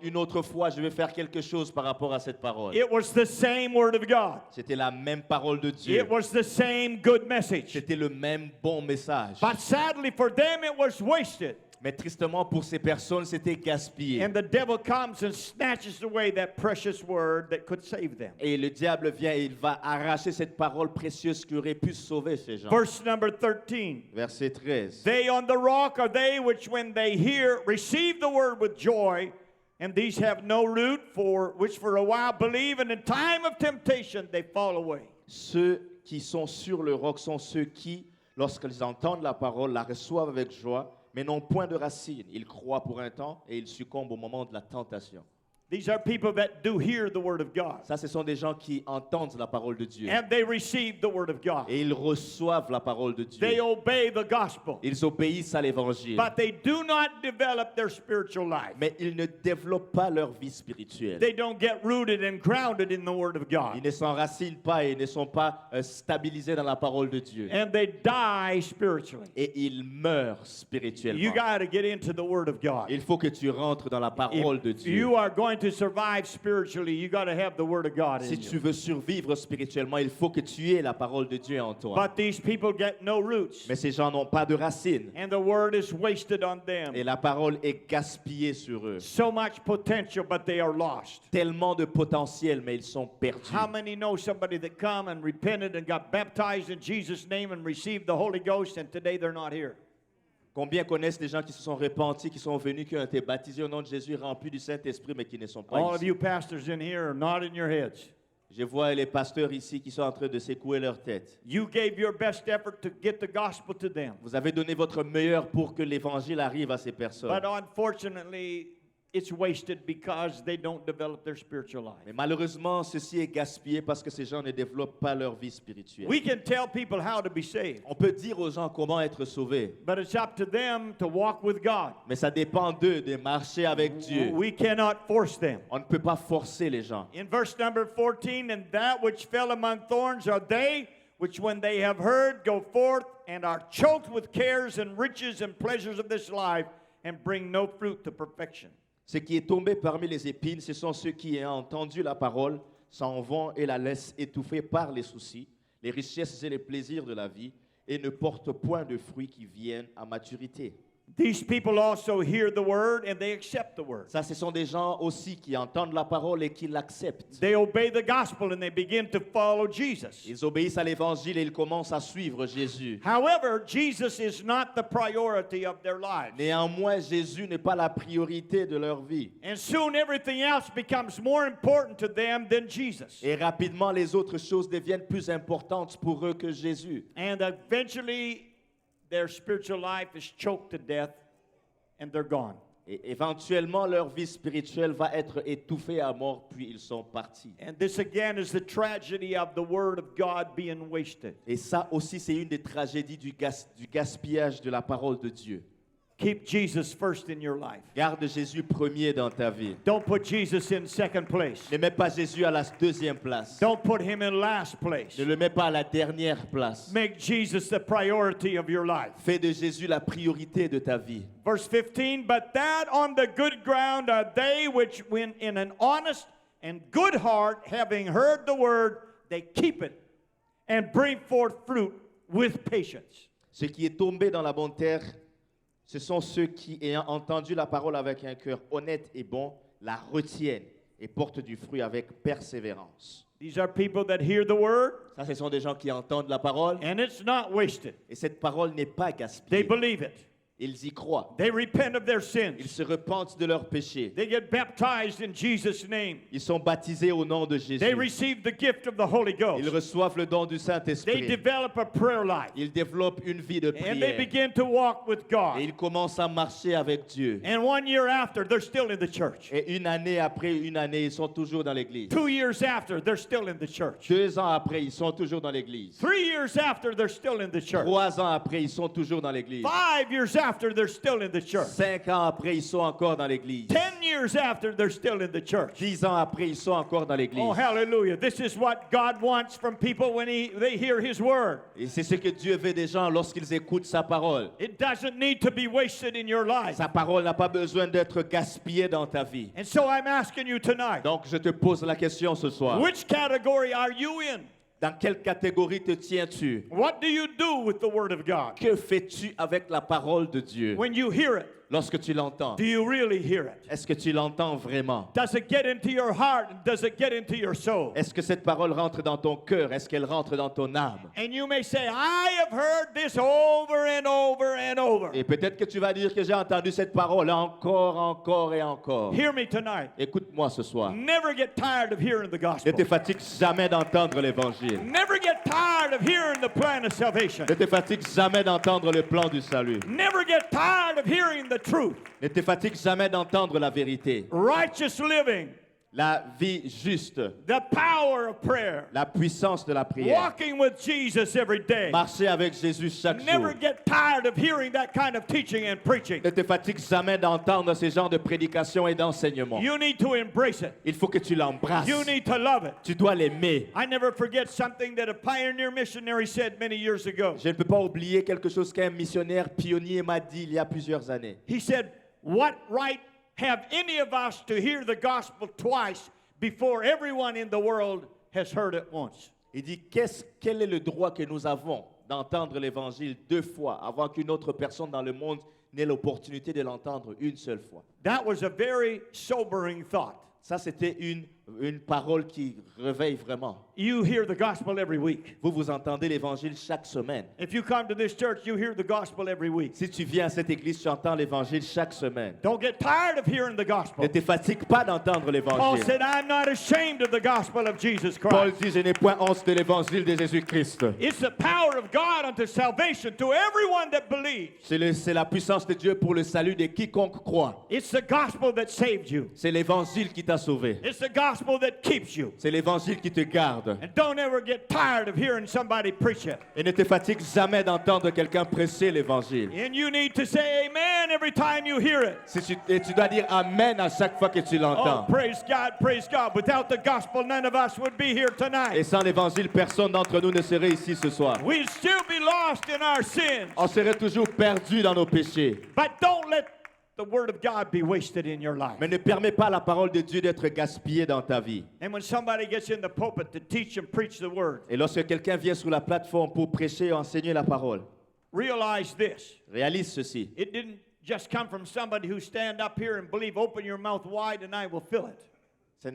Une autre fois, je vais faire quelque chose par rapport à cette parole. It was the same word of God. C'était la même parole de Dieu. It was the same good message. C'était le même bon message. But sadly for them it was wasted. Mais tristement pour ces personnes, c'était gaspillé. And the devil comes and snatches away that precious word that could save them. Et le diable vient et il va arracher cette parole précieuse qui aurait pu sauver ces gens. Verse number 13. Verset 13. They on the rock are they which when they hear receive the word with joy, and these have no root, which for a while believe, and in time of temptation they fall away. Ceux qui sont sur le roc sont ceux qui, lorsqu'ils entendent la parole, la reçoivent avec joie, mais n'ont point de racine. Ils croient pour un temps et ils succombent au moment de la tentation. These are people that do hear the word of God. Ça, ce sont des gens qui entendent la parole de Dieu. And they receive the word of God. Et ils reçoivent la parole de They Dieu. obey the gospel. Ils obéissent à l'évangile. But they do not develop their spiritual life. Mais ils ne développent pas leur vie spirituelle. They don't get rooted and grounded in the word of Ils God. ne s'enracinent pas et ne sont pas stabilisés dans la parole de Dieu. And they die spiritually. Et ils meurent spirituellement. You got to get into the word of God. Il faut que tu rentres dans la parole de If Dieu. you are going to survive spiritually, you got to have the word of God Si in tu you. veux survivre spirituellement, il faut que tu aies la parole de Dieu en toi. But these people get no roots. Mais ces gens n'ont pas de racines. And the word is wasted on Et them. la parole est gaspillée sur eux. So much potential, but they are lost. Tellement de potentiel, mais ils sont perdus. How many know somebody that come and repented and got baptized in Jesus' name and received the Holy Ghost, and today they're not here? Combien connaissent des gens qui se sont repentis, qui sont venus, qui ont été baptisés au nom de Jésus, remplis du Saint-Esprit, mais qui ne sont pas All of ici? you pastors in here are nodding your heads. Je vois les pasteurs ici qui sont en train de secouer leur tête. You gave your best effort to get the gospel to them. Vous avez donné votre meilleur pour que l'évangile arrive à ces personnes. But unfortunately, it's wasted because they don't develop their spiritual life. Mais malheureusement, ceci est gaspillé parce que ces gens ne développent pas leur vie spirituelle. We can tell people how to be saved, On peut dire aux gens comment être sauvés, but it's up to them to walk with God. mais ça dépend d'eux de marcher avec Dieu. We cannot force them. On ne peut pas forcer les gens. In verse number 14, and that which fell among thorns are they which when they have heard go forth and are choked with cares and riches and pleasures of this life and bring no fruit to perfection. Ce qui est tombé parmi les épines, ce sont ceux qui, ayant entendu la parole, s'en vont et la laissent étouffer par les soucis, les richesses et les plaisirs de la vie, et ne portent point de fruits qui viennent à maturité. These people also hear the word and they accept the word. Ça, ce sont des gens aussi qui entendent la parole et qui l'acceptent. They obey the gospel and they begin to follow Jesus. Ils obéissent à l'évangile et ils commencent à suivre Jésus. However, Jesus is not the priority of their lives. Néanmoins, Jésus n'est pas la priorité de leur vie. And soon everything else becomes more important to them than Jesus. Et rapidement, les autres choses deviennent plus importantes pour eux que Jésus. And eventually, their spiritual life is choked to death and they're gone. Et éventuellement, leur vie spirituelle va être étouffée à mort, puis ils sont partis. And this again is the tragedy of the word of God being wasted. Et ça aussi, c'est une des tragédies du gaspillage de la parole de Dieu. Keep Jesus first in your life. Garde Jésus premier dans ta vie. Don't put Jesus in second place. Ne mets pas Jésus à la deuxième place. Don't put him in last place. Ne le mets pas à la dernière place. Make Jesus the priority of your life. Fais de Jésus la priorité de ta vie. Verse 15, but that on the good ground are they which when in an honest and good heart, having heard the word, they keep it and bring forth fruit with patience. Ce qui est tombé dans la bonne terre, ce sont ceux qui, ayant entendu la parole avec un cœur honnête et bon, la retiennent et portent du fruit avec persévérance. These are people that hear the word, Ça, ce sont des gens qui entendent la parole and it's not wasted. et cette parole n'est pas They gaspillée. believe it. Ils y croient. They repent of their Ils sins. se repentent de leurs péchés. They get baptized in Jesus' name. Ils sont baptisés au nom de They Jésus. receive the gift of the Holy Ils Ghost. reçoivent le don du They Saint-Esprit. develop a prayer life. Ils développent une vie de And they prière. begin to walk with Et God. ils commencent à marcher avec Dieu. And 1 year after, they're still in the church. Et une année après une année, ils sont toujours dans l'église. 2 years after, they're still in the church. 2 ans après, ils sont toujours dans l'église. 3 years after, they're still in the church. 3 ans après, ils sont toujours dans l'église. 5 years after, they're still in the church. 5 ans après, ils sont encore dans l'église. 10 years after, they're still in the church. 10 ans après, ils sont encore dans l'église. Oh, hallelujah. This is what God wants from people when they hear His word. Et c'est ce que Dieu veut des gens lorsqu'ils écoutent sa parole. It doesn't need to be wasted in your life. Sa parole n'a pas besoin d'être gaspillée dans ta vie. And so I'm asking you tonight, Donc, je te pose la question ce soir. which category are you in? Dans quelle catégorie te tiens-tu? What do you do with the word of God? Que fais-tu avec la parole de Dieu When you hear it, lorsque tu l'entends? do you really hear it? Est-ce que tu l'entends vraiment? Does it get into your heart and does it get into your soul? Est-ce que cette parole rentre dans ton cœur? Est-ce qu'elle rentre dans ton âme? And you may say, I have heard this over and over and over. Et peut-être que tu vas dire que j'ai entendu cette parole encore et encore. Hear me tonight. Écoute-moi ce soir. Never get tired of hearing the Ne gospel. te fatigue jamais d'entendre l'évangile. Never get tired of hearing the plan of salvation. Ne te fatigue jamais d'entendre le plan du salut. Never get tired of hearing the truth. Ne te fatigue jamais d'entendre la vérité. Righteous living, La vie juste, the power of prayer, la puissance de la prière. walking with Jesus every day. Marcher avec Jésus chaque jour. Never get tired of hearing that kind of teaching and preaching. Ne te fatigue jamais d'entendre ce genre de prédication et d'enseignement. You need to embrace it. Il faut que tu l'embrasses. You need to love it. Tu dois l'aimer. I never forget something that a pioneer missionary said many years ago. Je ne peux pas oublier quelque chose qu'un missionnaire pionnier m'a dit il y a plusieurs années. He said, what right have any of us to hear the gospel twice before everyone in the world has heard it once? Il dit, quel est le droit que nous avons d'entendre l'évangile 2 fois avant qu'une autre personne dans le monde n'ait l'opportunité de l'entendre une seule fois? That was a very sobering thought. Ça, c'était une parole qui réveille vraiment. You hear the gospel every week. Vous entendez l'évangile chaque semaine. If you come to this church, you hear the gospel every week. Si tu viens à cette église, tu entends l'évangile chaque semaine. Don't get tired of hearing the gospel. Ne te fatigue pas d'entendre Paul l'évangile. said, I'm not ashamed of the gospel of Jesus Paul Christ. dit, je n'ai point honte de l'évangile de Jésus-Christ. It's the power of God unto salvation to everyone that believes. C'est la puissance de Dieu pour le salut de quiconque croit. It's the gospel that saved you. C'est l'évangile qui t'a sauvé. It's the gospel that keeps you. C'est l'évangile qui te garde. And don't ever get tired of hearing somebody preach it. Et ne te fatigue jamais d'entendre quelqu'un prêcher l'évangile. And you need to say amen every time you hear it. Et tu dois dire Amen à chaque fois que tu Oh, l'entends. praise God, praise God. Without the gospel, none of us would be here Et tonight. sans l'évangile, personne d'entre nous ne serait ici ce soir. We'd still be lost in our sins. On serait toujours perdu dans nos péchés. But don't let the word of God be wasted in your life. Mais ne permets pas la parole de Dieu d'être gaspillée dans ta vie. And when somebody gets in the pulpit to teach and preach the word, Et lorsque quelqu'un vient sur la plateforme pour prêcher et enseigner la parole, realize this. Réalise ceci. It didn't just come from somebody who stand up here and believe, open your mouth wide and I will fill it.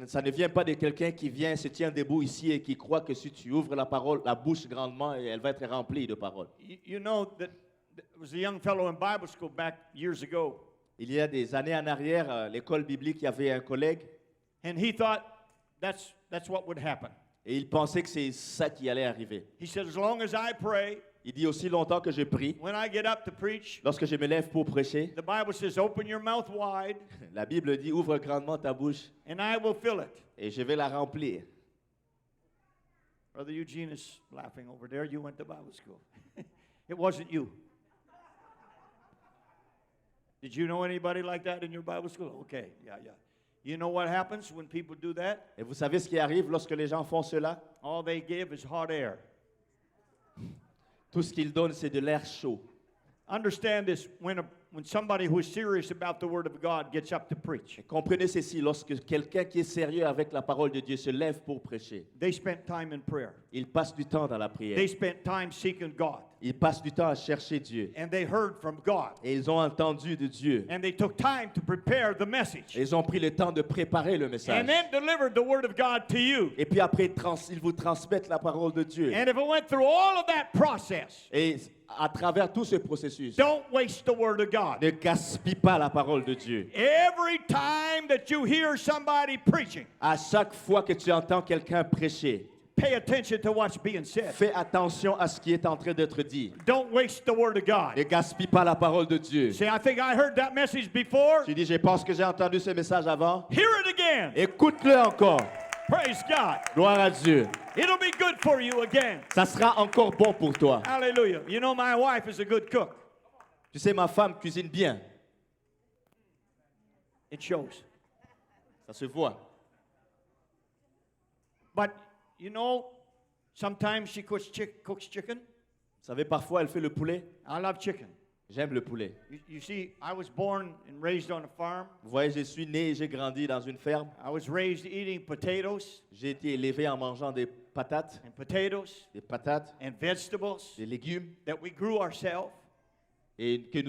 Ça ne vient pas de quelqu'un qui vient, se tient debout ici et qui croit que si tu ouvres la parole, la bouche grandement, elle va être remplie de paroles. You know that there was a young fellow in Bible school back years ago, Il y a des années en arrière, à l'école biblique, il y avait un collègue and he thought that's what would happen. et il pensait que c'est ça qui allait arriver. He said, as long as I pray, Il dit aussi longtemps que je prie, when I get up to preach, lorsque je me lève pour prêcher, the Bible says, open your mouth wide la Bible dit ouvre grandement ta bouche and I will fill it. et je vais la remplir. Brother Eugene is laughing over there. You went to Bible school. It wasn't you. Did you know anybody like that in your Bible school? Okay, yeah. You know what happens when people do that? Et vous savez ce qui arrive lorsque les gens font cela? All they give is hot air. Tout ce qu'ils donnent, c'est de l'air chaud. Understand this, when somebody who is serious about the Word of God gets up to preach, Et comprenez ceci, lorsque quelqu'un qui est sérieux avec la parole de Dieu se lève pour prêcher, they spent time in prayer. il passe du temps dans la They prière. spent time seeking God. Ils passent du temps à chercher Dieu. And they heard from God. Et ils ont entendu de Dieu. And they took time to prepare the message. Et ils ont pris le temps de préparer le And message. then delivered the Word of God to you. Et puis après, ils vous transmettent la parole de Dieu. And if it went through all of that process, Et à travers tout ce processus, don't waste the Word of God. ne gaspille pas la parole de Dieu. Every time that you hear somebody preaching, À chaque fois que tu entends quelqu'un prêcher, pay attention to what's being said. fais attention à ce qui est en train d'être dit. Don't waste the Word of God. Ne gaspille pas la parole de Dieu. Say, I think I heard that message before. Tu dis, je pense que j'ai entendu ce message avant. Hear it again. Écoute-le encore. Praise God. Gloire à Dieu. It'll be good for you again. Ça sera encore bon pour toi. Hallelujah. You know, my wife is a good cook. Tu sais, ma femme cuisine bien. It shows. Ça se voit. But, you know, sometimes she cooks chicken. Vous savez, parfois, elle fait le poulet. I love chicken. J'aime le poulet. You see, I was born and raised on a farm. Vous voyez, je suis né et j'ai grandi dans une ferme. I was raised eating potatoes J'ai été élevé en mangeant des patates, and potatoes des vegetables des légumes that we grew ourselves et que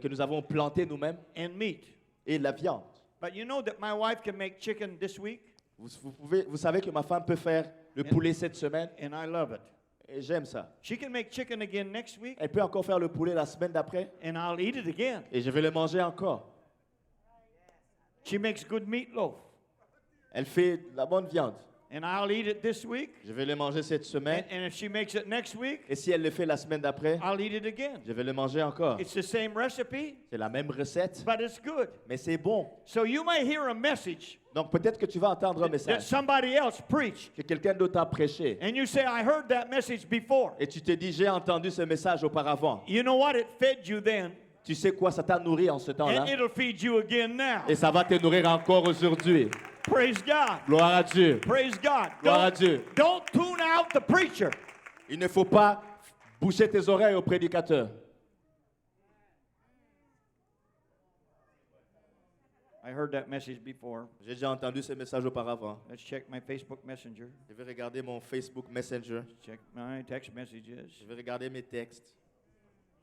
nous avons planté nous-mêmes and meat. et de la viande. But you know that my wife can make chicken this week Vous savez que ma femme peut faire le poulet cette semaine and I love it. et j'aime ça. She can make chicken again next week Elle peut encore faire le poulet la semaine d'après and I'll eat it again. et je vais le manger encore. She makes good meatloaf Elle fait de la bonne viande. and I'll eat it this week. Je vais le manger cette semaine And if she makes it next week, et si elle le fait la semaine d'après, I'll eat it again. je vais le manger encore. It's the same recipe, C'est la même recette, but it's good. mais c'est bon. So you may hear a message Donc peut-être que tu vas entendre un that message somebody else preached, que quelqu'un d'autre a prêché and you say, I heard that message before. et tu te dis j'ai entendu ce message auparavant. You know what? It fed you then, Tu sais quoi, ça t'a nourri en ce temps-là and it'll feed you again now. et ça va te nourrir encore aujourd'hui. Praise God. Gloire à Dieu. Praise God. Gloire à Dieu. Don't tune out the preacher. Il ne faut pas boucher tes oreilles au prédicateur. I heard that message before. J'ai déjà entendu ce message auparavant. Let's check my Facebook Messenger. Je vais regarder mon Facebook Messenger. Check my text messages. Je vais regarder mes textes.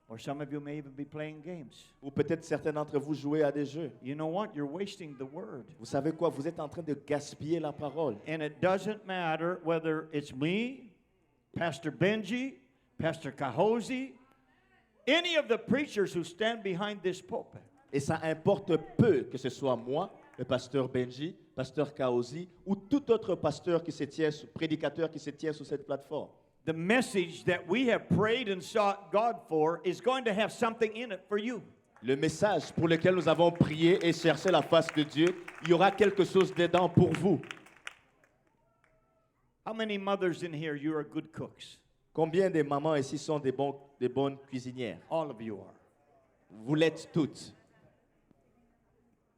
Or some of you may even be playing games. Ou peut-être certains d'entre vous jouez à des jeux. You know what? You're wasting the word. Vous savez quoi? Vous êtes en train de gaspiller la parole. And it doesn't matter whether it's me, Pastor Benji, Pastor Kahozi, any of the preachers who stand behind this pulpit. Et ça importe peu que ce soit moi, le pasteur Benji, pasteur Kaozi, ou tout autre pasteur qui se tient, prédicateur qui se tient sur cette plateforme. The message that we have prayed and sought God for is going to have something in it for you. Le message pour lequel nous avons prié et cherché la face de Dieu, il y aura quelque chose dedans pour vous. How many mothers in here, you are good cooks? Combien de mamans ici sont des bonnes cuisinières? All of you are. Vous l'êtes toutes.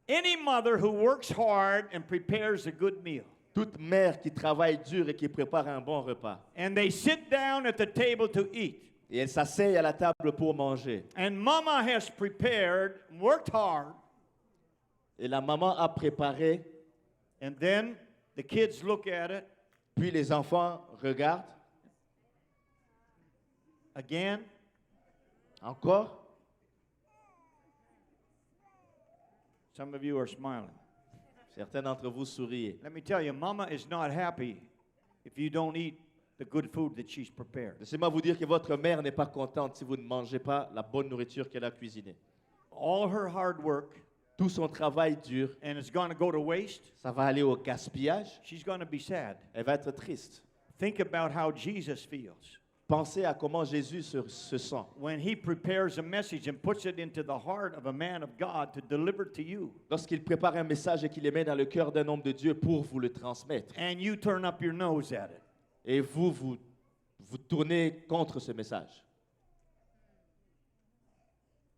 Any mother who works hard and prepares a good meal, Toute mère qui travaille dur et qui prépare un bon repas. and they sit down at the table to eat, Et elle s'asseye à la table pour manger. and mama has prepared, worked hard, Et la maman a préparé, and then the kids look at it puis les enfants regardent again Encore? Some of you are smiling. Certains d'entre vous souriez. Let me tell you, Mama is not happy if you don't eat the good food that she's prepared. Laissez-moi vous dire que votre mère n'est pas contente si vous ne mangez pas la bonne nourriture qu'elle a cuisinée. All her hard work, Tout son travail dur, and it's going to go to waste. ça va aller au gaspillage. She's going to be sad. Elle va être triste. Think about how Jesus feels Pensez à comment Jésus se sent when he prepares a message and puts it into the heart of a man of God to deliver to you, lorsqu'il prépare un message et qu'il le met dans le cœur d'un homme de Dieu pour vous le transmettre. and you turn up your nose at it. Et vous tournez contre ce message.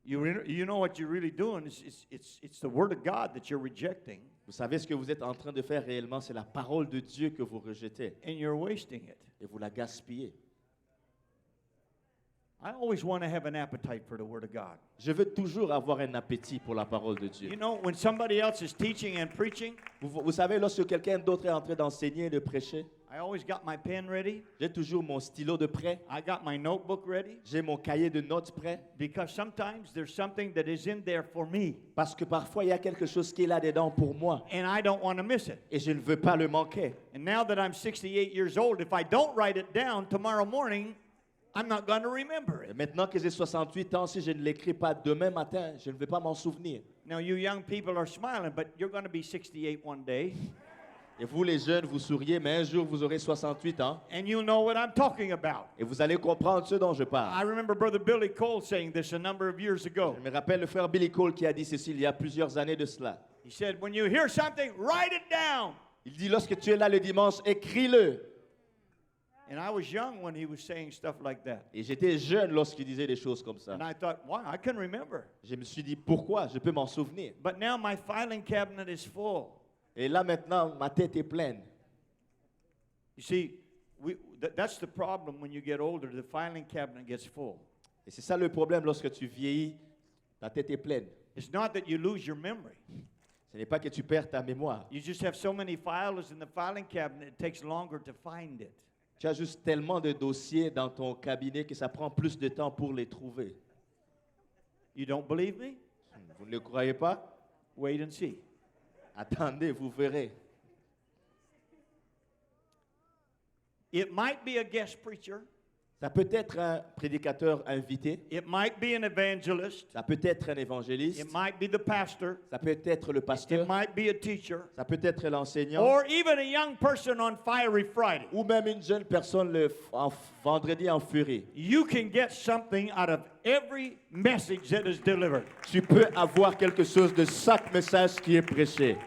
You know what you're really doing is it's the word of God that you're rejecting, Vous savez ce que vous êtes en train de faire réellement, c'est la parole de Dieu que vous rejetez and you're wasting it. et vous la gaspillez. I always want to have an appetite for the word of God. Je veux toujours avoir un appétit pour la parole de Dieu. You know, when somebody else is teaching and preaching, Vous savez, lorsque quelqu'un d'autre est en train d'enseigner et de prêcher, I always got my pen ready. j'ai toujours mon stylo de prêt, I got my notebook ready j'ai mon cahier de notes prêt, because sometimes there's something that is in there for me parce que parfois il y a quelque chose qui est là-dedans pour moi and I don't want to miss it. et je ne veux pas le manquer. And now that I'm 68 years old, if I don't write it down tomorrow morning, I'm not going to remember Et it. maintenant que j'ai 68 ans, si je ne l'écris pas demain matin, je ne vais pas m'en souvenir. Now, you young people are smiling, but you're going to be 68 one day, Et vous les jeunes, vous souriez, mais un jour vous aurez 68 ans and you'll know what I'm talking about. et vous allez comprendre ce dont je I parle. remember Brother Billy Cole saying this a number of years ago. Je me rappelle le frère Billy Cole qui a dit ceci il y a plusieurs années de cela. He said, when you hear something, write it down. Il dit, lorsque tu es là le dimanche, écris-le. And I was young when he was saying stuff like that. Et j'étais jeune lorsqu'il disait des choses comme ça. And I thought, wow, I can remember. Je me suis dit, pourquoi? Je peux m'en souvenir. But now my filing cabinet is full. Et là maintenant, ma tête est pleine. You see, that's the problem when you get older. The filing cabinet gets full. Et c'est ça le problème lorsque tu vieillis, ta tête est pleine. It's not that you lose your memory. Ce n'est pas que tu perds ta mémoire. You just have so many files in the filing cabinet, it takes longer to find it. Tu as juste tellement de dossiers dans ton cabinet que ça prend plus de temps pour les trouver. You don't believe me? Vous ne le croyez pas? Wait and see. Attendez, vous verrez. It might be a guest preacher. Ça peut être un prédicateur invité. It might be an evangelist. Ça peut être un évangéliste. It might be the pastor. Ça peut être le It pasteur. might be a teacher. Ça peut être l'enseignant. Or even a young person on Fiery Friday. Ou même une jeune personne en vendredi en furie. You can get something out of every message that is delivered. Tu peux avoir quelque chose de chaque message qui est prêché.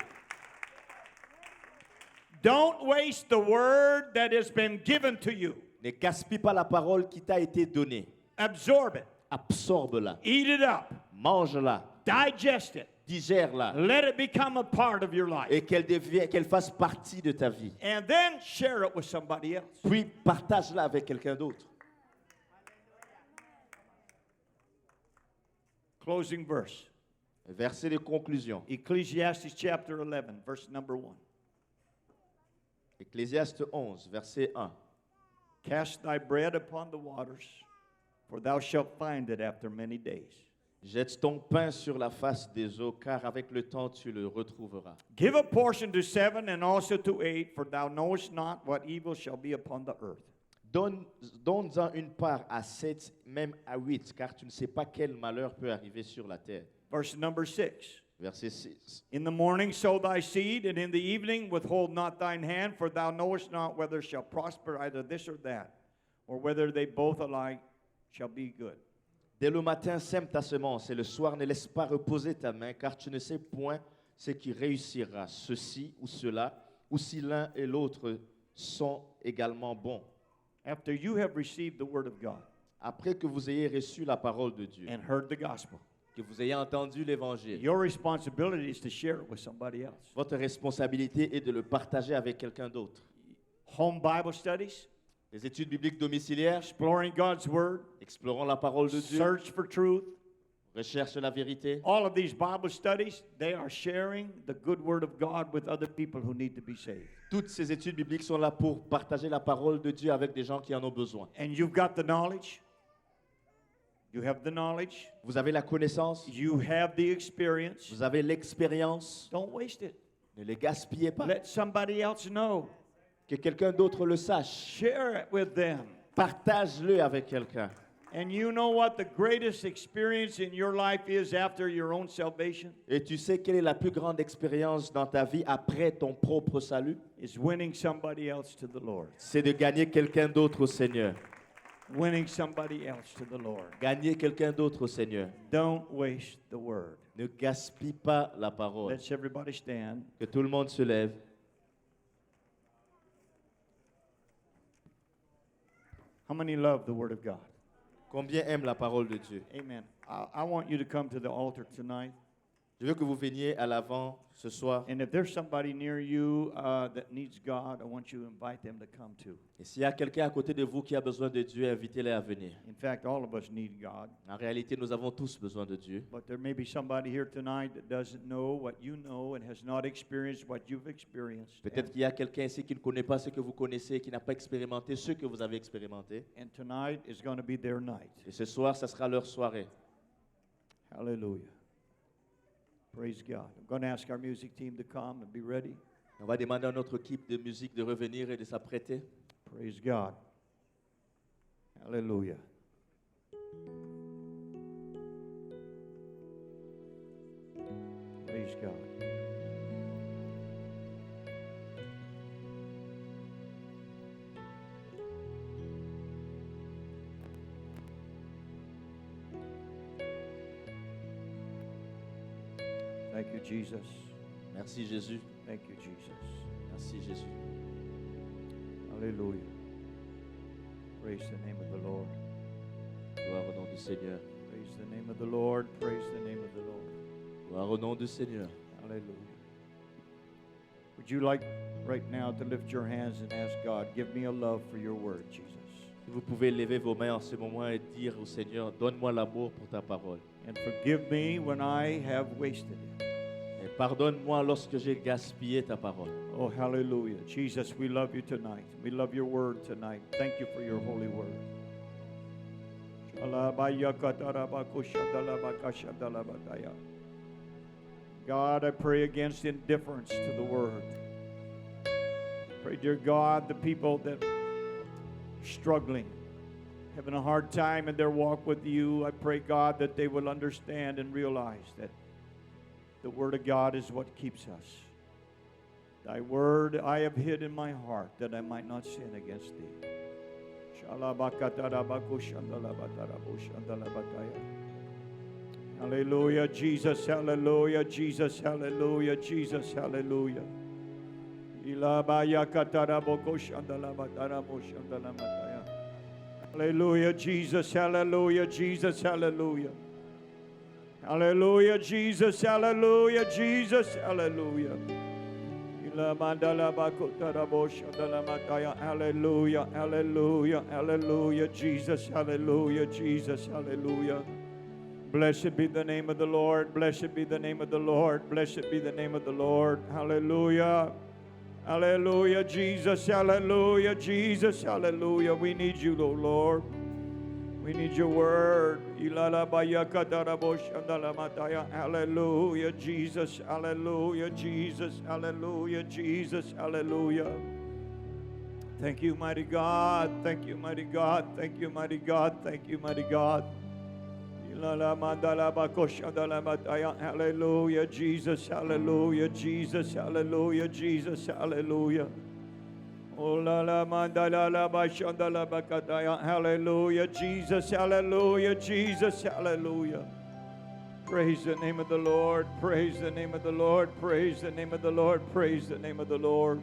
Don't waste the word that has been given to you. Ne gaspille pas la parole qui t'a été donnée. Absorb it. Absorbe-la. Eat it up. Mange-la. Digest it. Digère-la. Let it become a part of your life. Et qu'elle fasse partie de ta vie. And then share it with somebody else. Puis partage-la avec quelqu'un d'autre. Closing verse. Verset de conclusion. Ecclesiastes chapter 11, verse number 1. Ecclésiaste 11, verset 1. Cast thy bread upon the waters, for thou shalt find it after many days. Jette ton pain sur la face des eaux, car avec le temps tu le retrouveras. Give a portion to 7 and also to 8, for thou knowest not what evil shall be upon the earth. Donne-en une part à 7, même à 8, car tu ne sais pas quel malheur peut arriver sur la terre. Verse number 6. Verset 6. In the morning sow thy seed, and in the evening withhold not thine hand, for thou knowest not whether shall prosper either this or that, or whether they both alike shall be good. Dès le matin, sème ta semence, et le soir ne laisse pas reposer ta main, car tu ne sais point ce qui réussira, ceci ou cela, ou si l'un et l'autre sont également bons. After you have received the word of God Après que vous ayez reçu la parole de Dieu, and heard the gospel, que vous ayez entendu l'évangile, your responsibility is to share it with somebody else. votre responsabilité est de le partager avec quelqu'un d'autre. Home Bible studies, Les études bibliques domiciliaires, exploring God's word, explorons la parole de Dieu, search for truth. recherche la vérité. All of these Bible studies, they are sharing the good word of God with other people who need to be saved. Toutes ces études bibliques sont là pour partager la parole de Dieu avec des gens qui en ont besoin. And you've got the knowledge. You have the knowledge. Vous avez la connaissance, You have the experience. vous avez l'expérience. Don't waste it. Ne les gaspillez pas. Let somebody else know. Que quelqu'un d'autre le sache. Share it with them. Partage-le avec quelqu'un. And you know what the greatest experience in your life is after your own salvation? Et tu sais quelle est la plus grande expérience dans ta vie après ton propre salut? Is winning somebody else to the Lord. C'est de gagner quelqu'un d'autre au Seigneur. Winning somebody else to the Lord. Gagner quelqu'un d'autre au Seigneur. Don't waste the word. Ne gaspille pas la parole. Let's everybody stand. Que tout le monde se lève. How many love the word of God? Combien aiment la parole de Dieu? Amen. I want you to come to the altar tonight. Je veux que vous veniez à l'avant ce soir. And if there's somebody near you that needs God, I want you to invite them to come too. Et s'il y a quelqu'un à côté de vous qui a besoin de Dieu, invitez-les à venir. In fact, all of us need God. En réalité, nous avons tous besoin de Dieu. But there may be somebody here tonight that doesn't know what you know and has not experienced what you've experienced. Peut-être qu'il y a quelqu'un ici qui ne connaît pas ce que vous connaissez, qui n'a pas expérimenté ce que vous avez expérimenté. And tonight is going to be their night. Et ce soir, ça sera leur soirée. Hallelujah. Praise God. I'm going to ask our music team to come and be ready. On va demander à notre équipe de musique de revenir et de s'apprêter. Praise God. Hallelujah. Praise God. Thank you, Jesus. Merci Jésus. Thank you, Jesus. Merci Jésus. Hallelujah. Praise the name of the Lord. Gloire au nom du Seigneur. Praise the name of the Lord. Praise the name of the Lord. Gloire au nom du Seigneur. Hallelujah. Would you like right now to lift your hands and ask God, give me a love for your word, Jesus. Si vous pouvez lever vos mains en ce moment et dire au Seigneur, donne-moi l'amour pour ta parole. And forgive me when I have wasted it. Et pardonne-moi lorsque j'ai gaspillé ta parole. Oh, hallelujah. Jesus, we love you tonight. We love your word tonight. Thank you for your holy word. God, I pray against indifference to the word. Pray, dear God, the people that are struggling, having a hard time in their walk with you, I pray, God, that they will understand and realize that the word of God is what keeps us. Thy word I have hid in my heart that I might not sin against thee. Hallelujah, Jesus, hallelujah, Jesus, hallelujah, Jesus, hallelujah. Hallelujah, Jesus, hallelujah, Jesus, hallelujah. Hallelujah, Jesus, hallelujah, Jesus, hallelujah. Hallelujah, hallelujah, hallelujah, Jesus, hallelujah, Jesus, hallelujah. Blessed be the name of the Lord, blessed be the name of the Lord, blessed be the name of the Lord. Hallelujah. Hallelujah, Jesus, hallelujah, Jesus, hallelujah. We need you, O Lord. We need your word. Hallelujah, Jesus, hallelujah, Jesus, hallelujah, Jesus, hallelujah. Thank you, mighty God. Thank you, mighty God. Thank you, mighty God. Thank you, mighty God. Hallelujah, Jesus, hallelujah, Jesus, hallelujah, Jesus, hallelujah. Hallelujah, Jesus, hallelujah, Jesus, hallelujah. Praise the name of the Lord, praise the name of the Lord, praise the name of the Lord, praise the name of the Lord.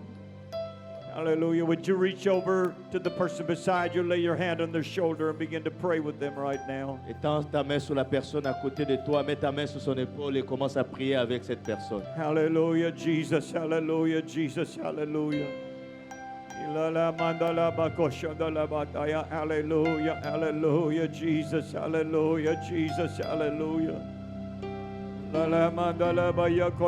Hallelujah. Would you reach over to the person beside you, lay your hand on their shoulder, and begin to pray with them right now? Étends ta main sur la personne à côté de toi, mets ta main sur son épaule et commence à prier avec cette personne. Hallelujah, Jesus, hallelujah, Jesus, hallelujah. Hallelujah, hallelujah, Jesus, hallelujah, Jesus, hallelujah. Hallelujah,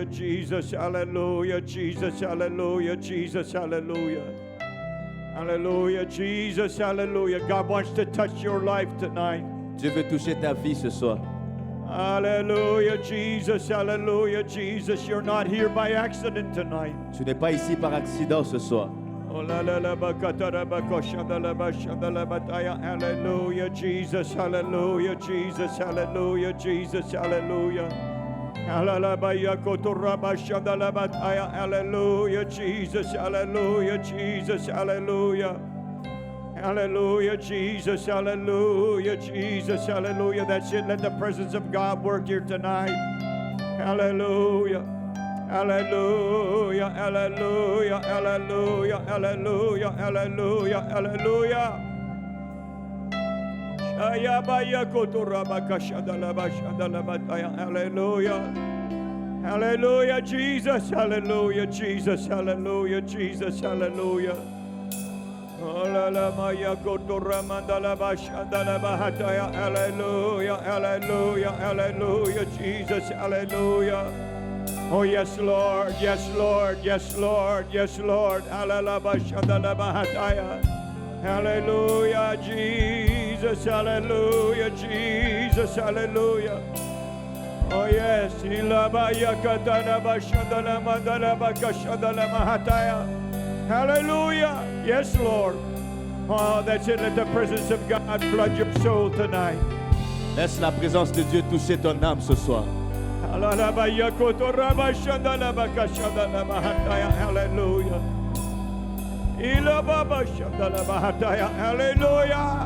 Jesus, hallelujah, Jesus, hallelujah, Jesus, hallelujah. Hallelujah, Jesus, hallelujah. God wants to touch your life tonight. Dieu veut toucher ta vie ce soir. Hallelujah, Jesus, hallelujah, Jesus. You're not here by accident tonight. Tu n'es pas ici par accident ce soir. Hallelujah, Jesus, hallelujah, Jesus, hallelujah, Jesus, hallelujah. Hallelujah, Jesus, hallelujah, Jesus, hallelujah. Hallelujah, Jesus, hallelujah, Jesus, hallelujah. That's it. Let the presence of God work here tonight. Hallelujah. Hallelujah, hallelujah, hallelujah, hallelujah, hallelujah, hallelujah. Hallelujah. Hallelujah, Jesus, hallelujah, Jesus, hallelujah, Jesus, hallelujah. Hallelujah, hallelujah, hallelujah, Jesus, hallelujah. Oh, yes, Lord, yes, Lord, yes, Lord, yes, Lord. Hallelujah, Jesus, hallelujah, Jesus, hallelujah. Oh, yes, hallelujah, yes, Lord. Oh, that's it. Let the presence of God flood your soul tonight. Laisse la présence de Dieu toucher ton âme ce soir. Hallelujah. Hallelujah.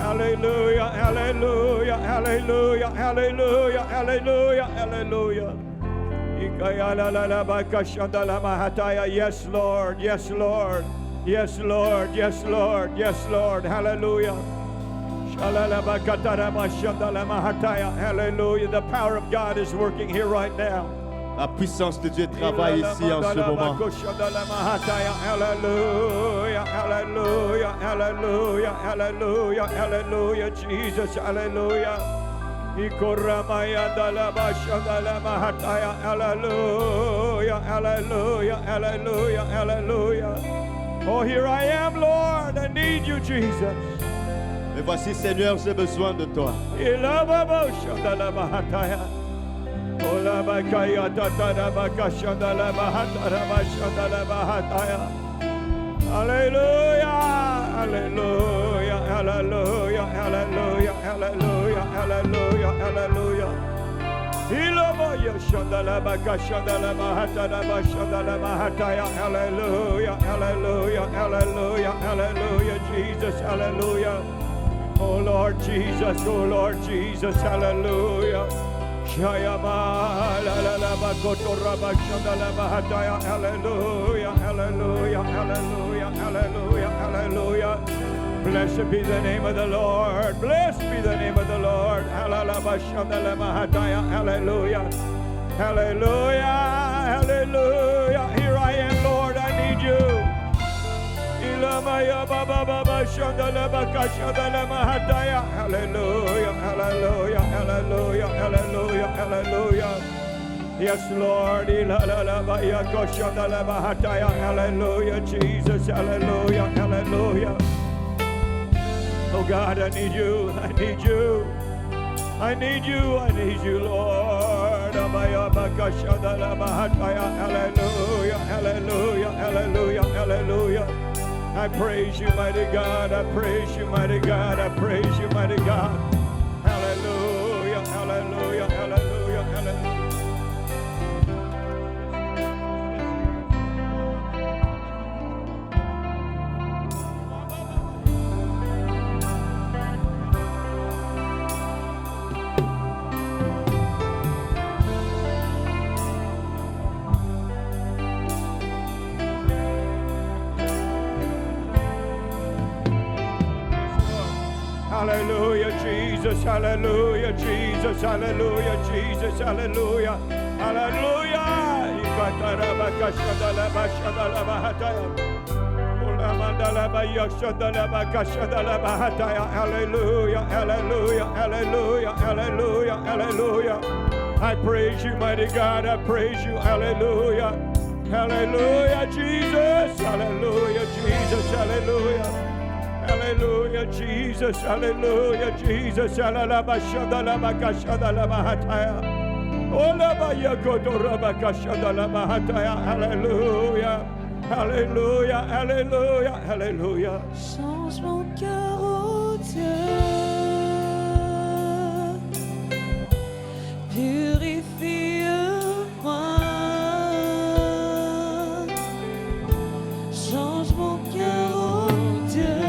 Hallelujah. Hallelujah. Hallelujah. Hallelujah. Hallelujah. Hallelujah. Yes, Lord. Yes, Lord. Yes, Lord. Yes, Lord. Yes, Lord. Hallelujah. Hallelujah. The power of God is working here right now. La puissance de Dieu travaille ici en ce moment. Hallelujah. Hallelujah. Hallelujah. Hallelujah. Hallelujah. Jesus. Hallelujah. Hallelujah. Hallelujah. Hallelujah. Hallelujah. Oh, here I am, Lord. I need you, Jesus. Mais voici, Seigneur, j'ai besoin de toi. Hallelujah, hallelujah, hallelujah, hallelujah, hallelujah, hallelujah, hallelujah. Hallelujah, hallelujah, hallelujah, hallelujah, Jesus, hallelujah. Oh Lord Jesus, oh Lord Jesus, hallelujah. Hallelujah, hallelujah, hallelujah, hallelujah, hallelujah. Blessed be the name of the Lord. Blessed be the name of the Lord. Hallelujah, hallelujah, hallelujah. Here I am, Lord, I need you. Hallelujah, hallelujah, hallelujah, hallelujah, hallelujah, hallelujah. Yes, Lord. Hallelujah, Jesus, hallelujah, hallelujah. Oh God, I need you, I need you. I need you, I need you, Lord. Hallelujah, hallelujah, hallelujah, hallelujah. I praise you, mighty God. I praise you, mighty God. I praise you, mighty God. Hallelujah, hallelujah, hallelujah, hallelujah. Hallelujah, Jesus, hallelujah, Jesus, hallelujah, Jesus, hallelujah, hallelujah. Hallelujah, hallelujah, hallelujah, hallelujah, hallelujah. I praise you, mighty God, I praise you, hallelujah. Hallelujah, Jesus. Hallelujah, Jesus. Hallelujah. Hallelujah, Jesus. Hallelujah, Jesus. Hallelujah. Hallelujah, hallelujah, hallelujah. Change mon cœur, oh Dieu. Purifie-moi. Change mon cœur, oh Dieu.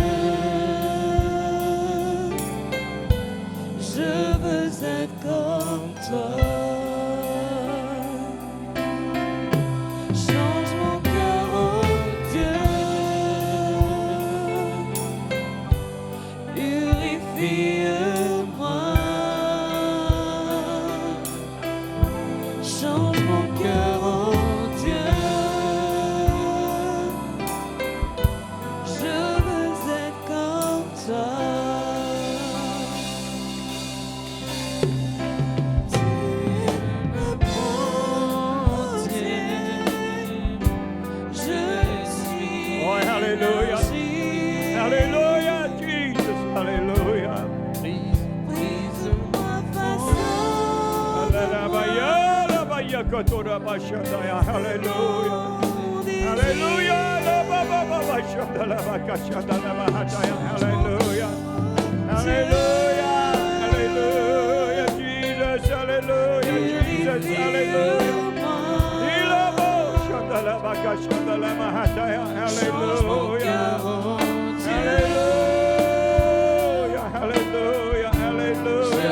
Je veux être comme toi. Change mon cœur, oh Dieu. Purifie-moi. Change mon cœur, oh Dieu. Je veux être comme toi. Tu es le bon Dieu. Je suis. Oh, hallelujah. Jésus. Hallelujah, Jesus. Hallelujah. Brise-moi façon de Hallelujah. mon désir. Hallelujah. Hallelujah. Hallelujah. Hallelujah. Jesus. Hallelujah. Jesus. Hallelujah. Hallelujah. Hallelujah. Hallelujah. Hallelujah.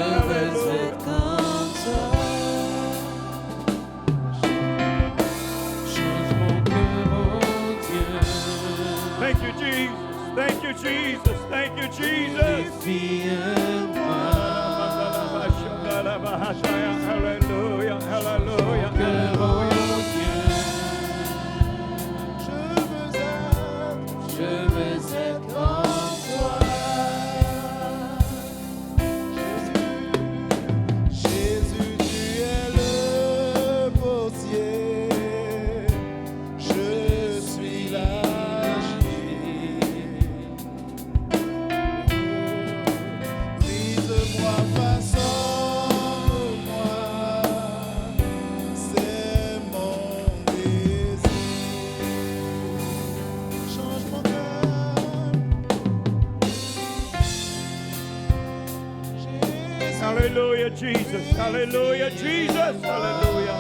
Thank you, Jesus. Thank you, Jesus. Thank you, Jesus. Hallelujah. Hallelujah. Hallelujah. Je veux être comme toi. Jésus, tu es le potier, je suis l'argile. Brise-moi, façonne-moi, c'est mon désir. Change mon cœur. Hallelujah, Jesus. Hallelujah, Jesus. Hallelujah.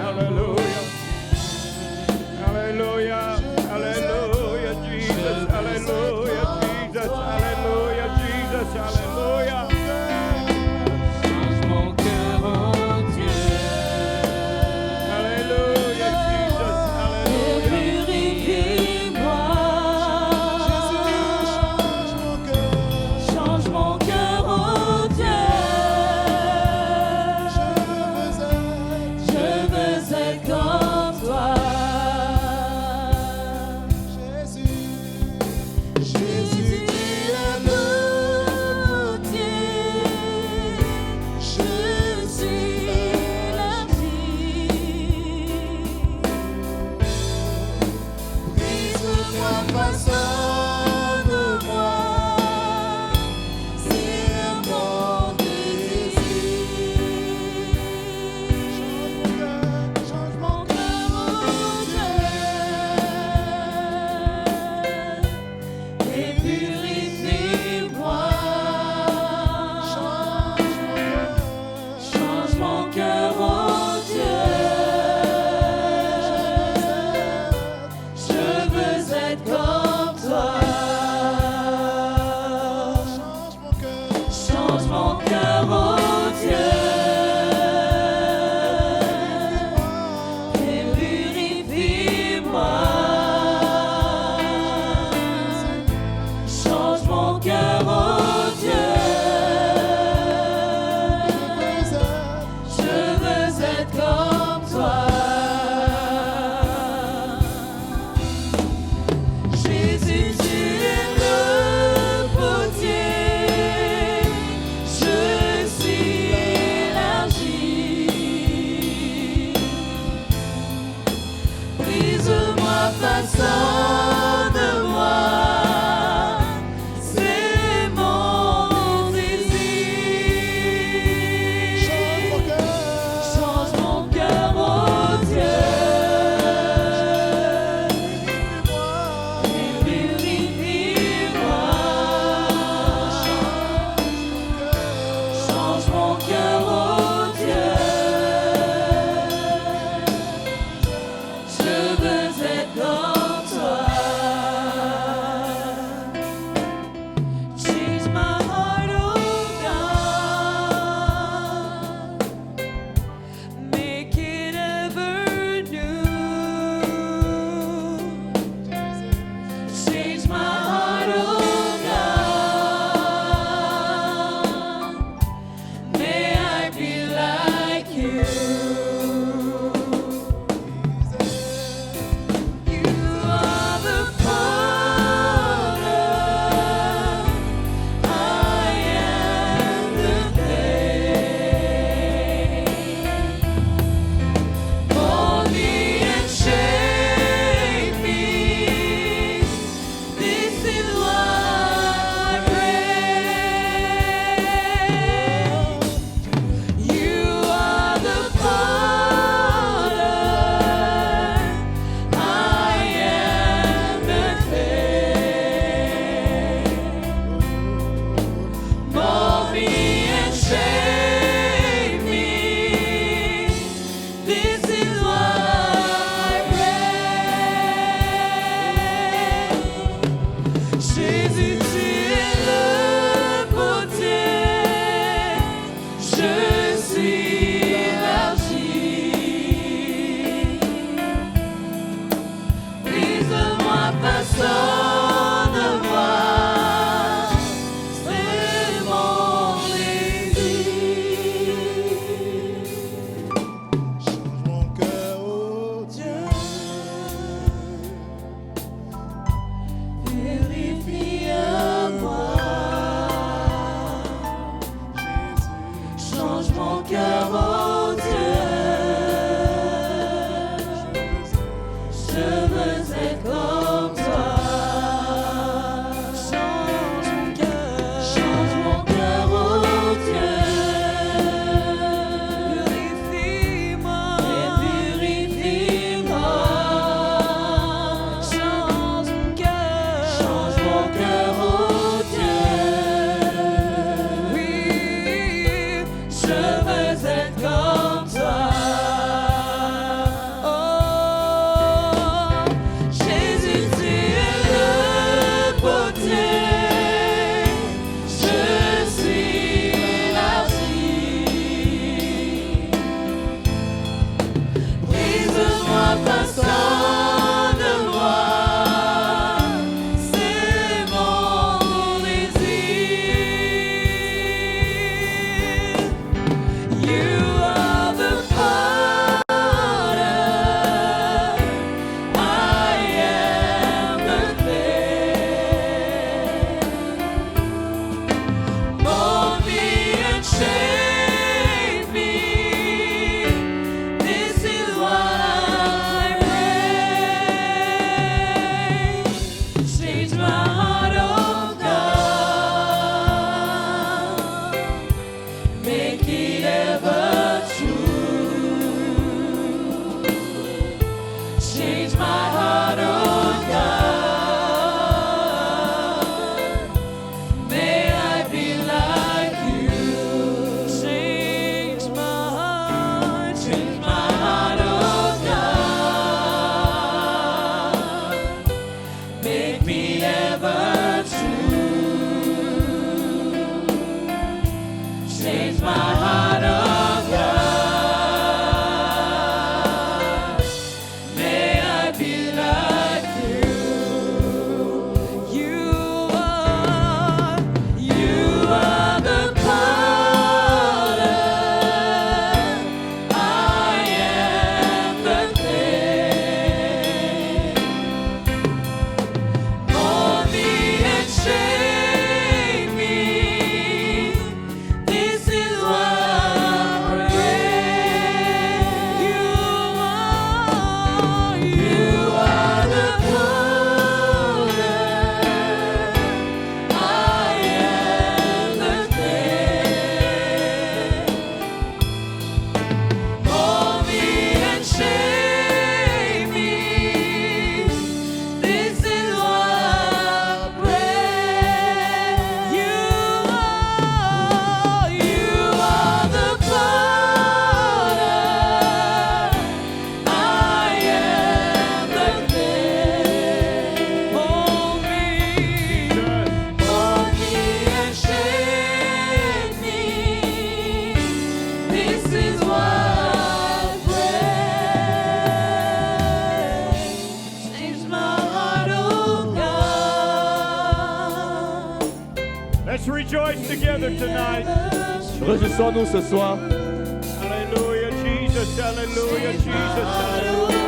Hallelujah. Hallelujah. Hallelujah, Jesus. Hallelujah, Jesus. Hallelujah, Jesus. Hallelujah. Change mon cœur, oh Dieu. Hallelujah, Jesus. Hallelujah. Purifie-moi. Change mon cœur, oh Dieu. Je veux être comme toi. façonne moi, c'est mon désir. Change mon cœur, oh Dieu. Purifie-moi, change mon cœur, oh Dieu. Je veux être comme toi. Change mon cœur, oh Dieu. Purifie-moi, purifie-moi. Change mon cœur, oh Dieu. Oui, je veux être comme toi. Oh, Jésus, tu es le beauté. Je suis l'argile. Brise-moi, façonne-moi. C'est mon désir. You are the potter, I am the clay. Mold me and shape me. This is what I pray. Change my heart, oh God. Make it ever true. Change my heart, oh God. May I be like you. Change my heart, oh God. Make me ever true. Change my heart, oh God. May I be like you. You are the potter. I am the clay. Mold me and shape me. This is what I pray. You are the potter. I am the clay. Mold me and shape me. This is what I pray. You are the potter. I am the clay. Mold me and shape me. This is what I pray. Change my heart, oh God. Let's rejoice together tonight. Réjouissons-nous ce soir. Hallelujah, Jesus, hallelujah, Jesus, hallelujah.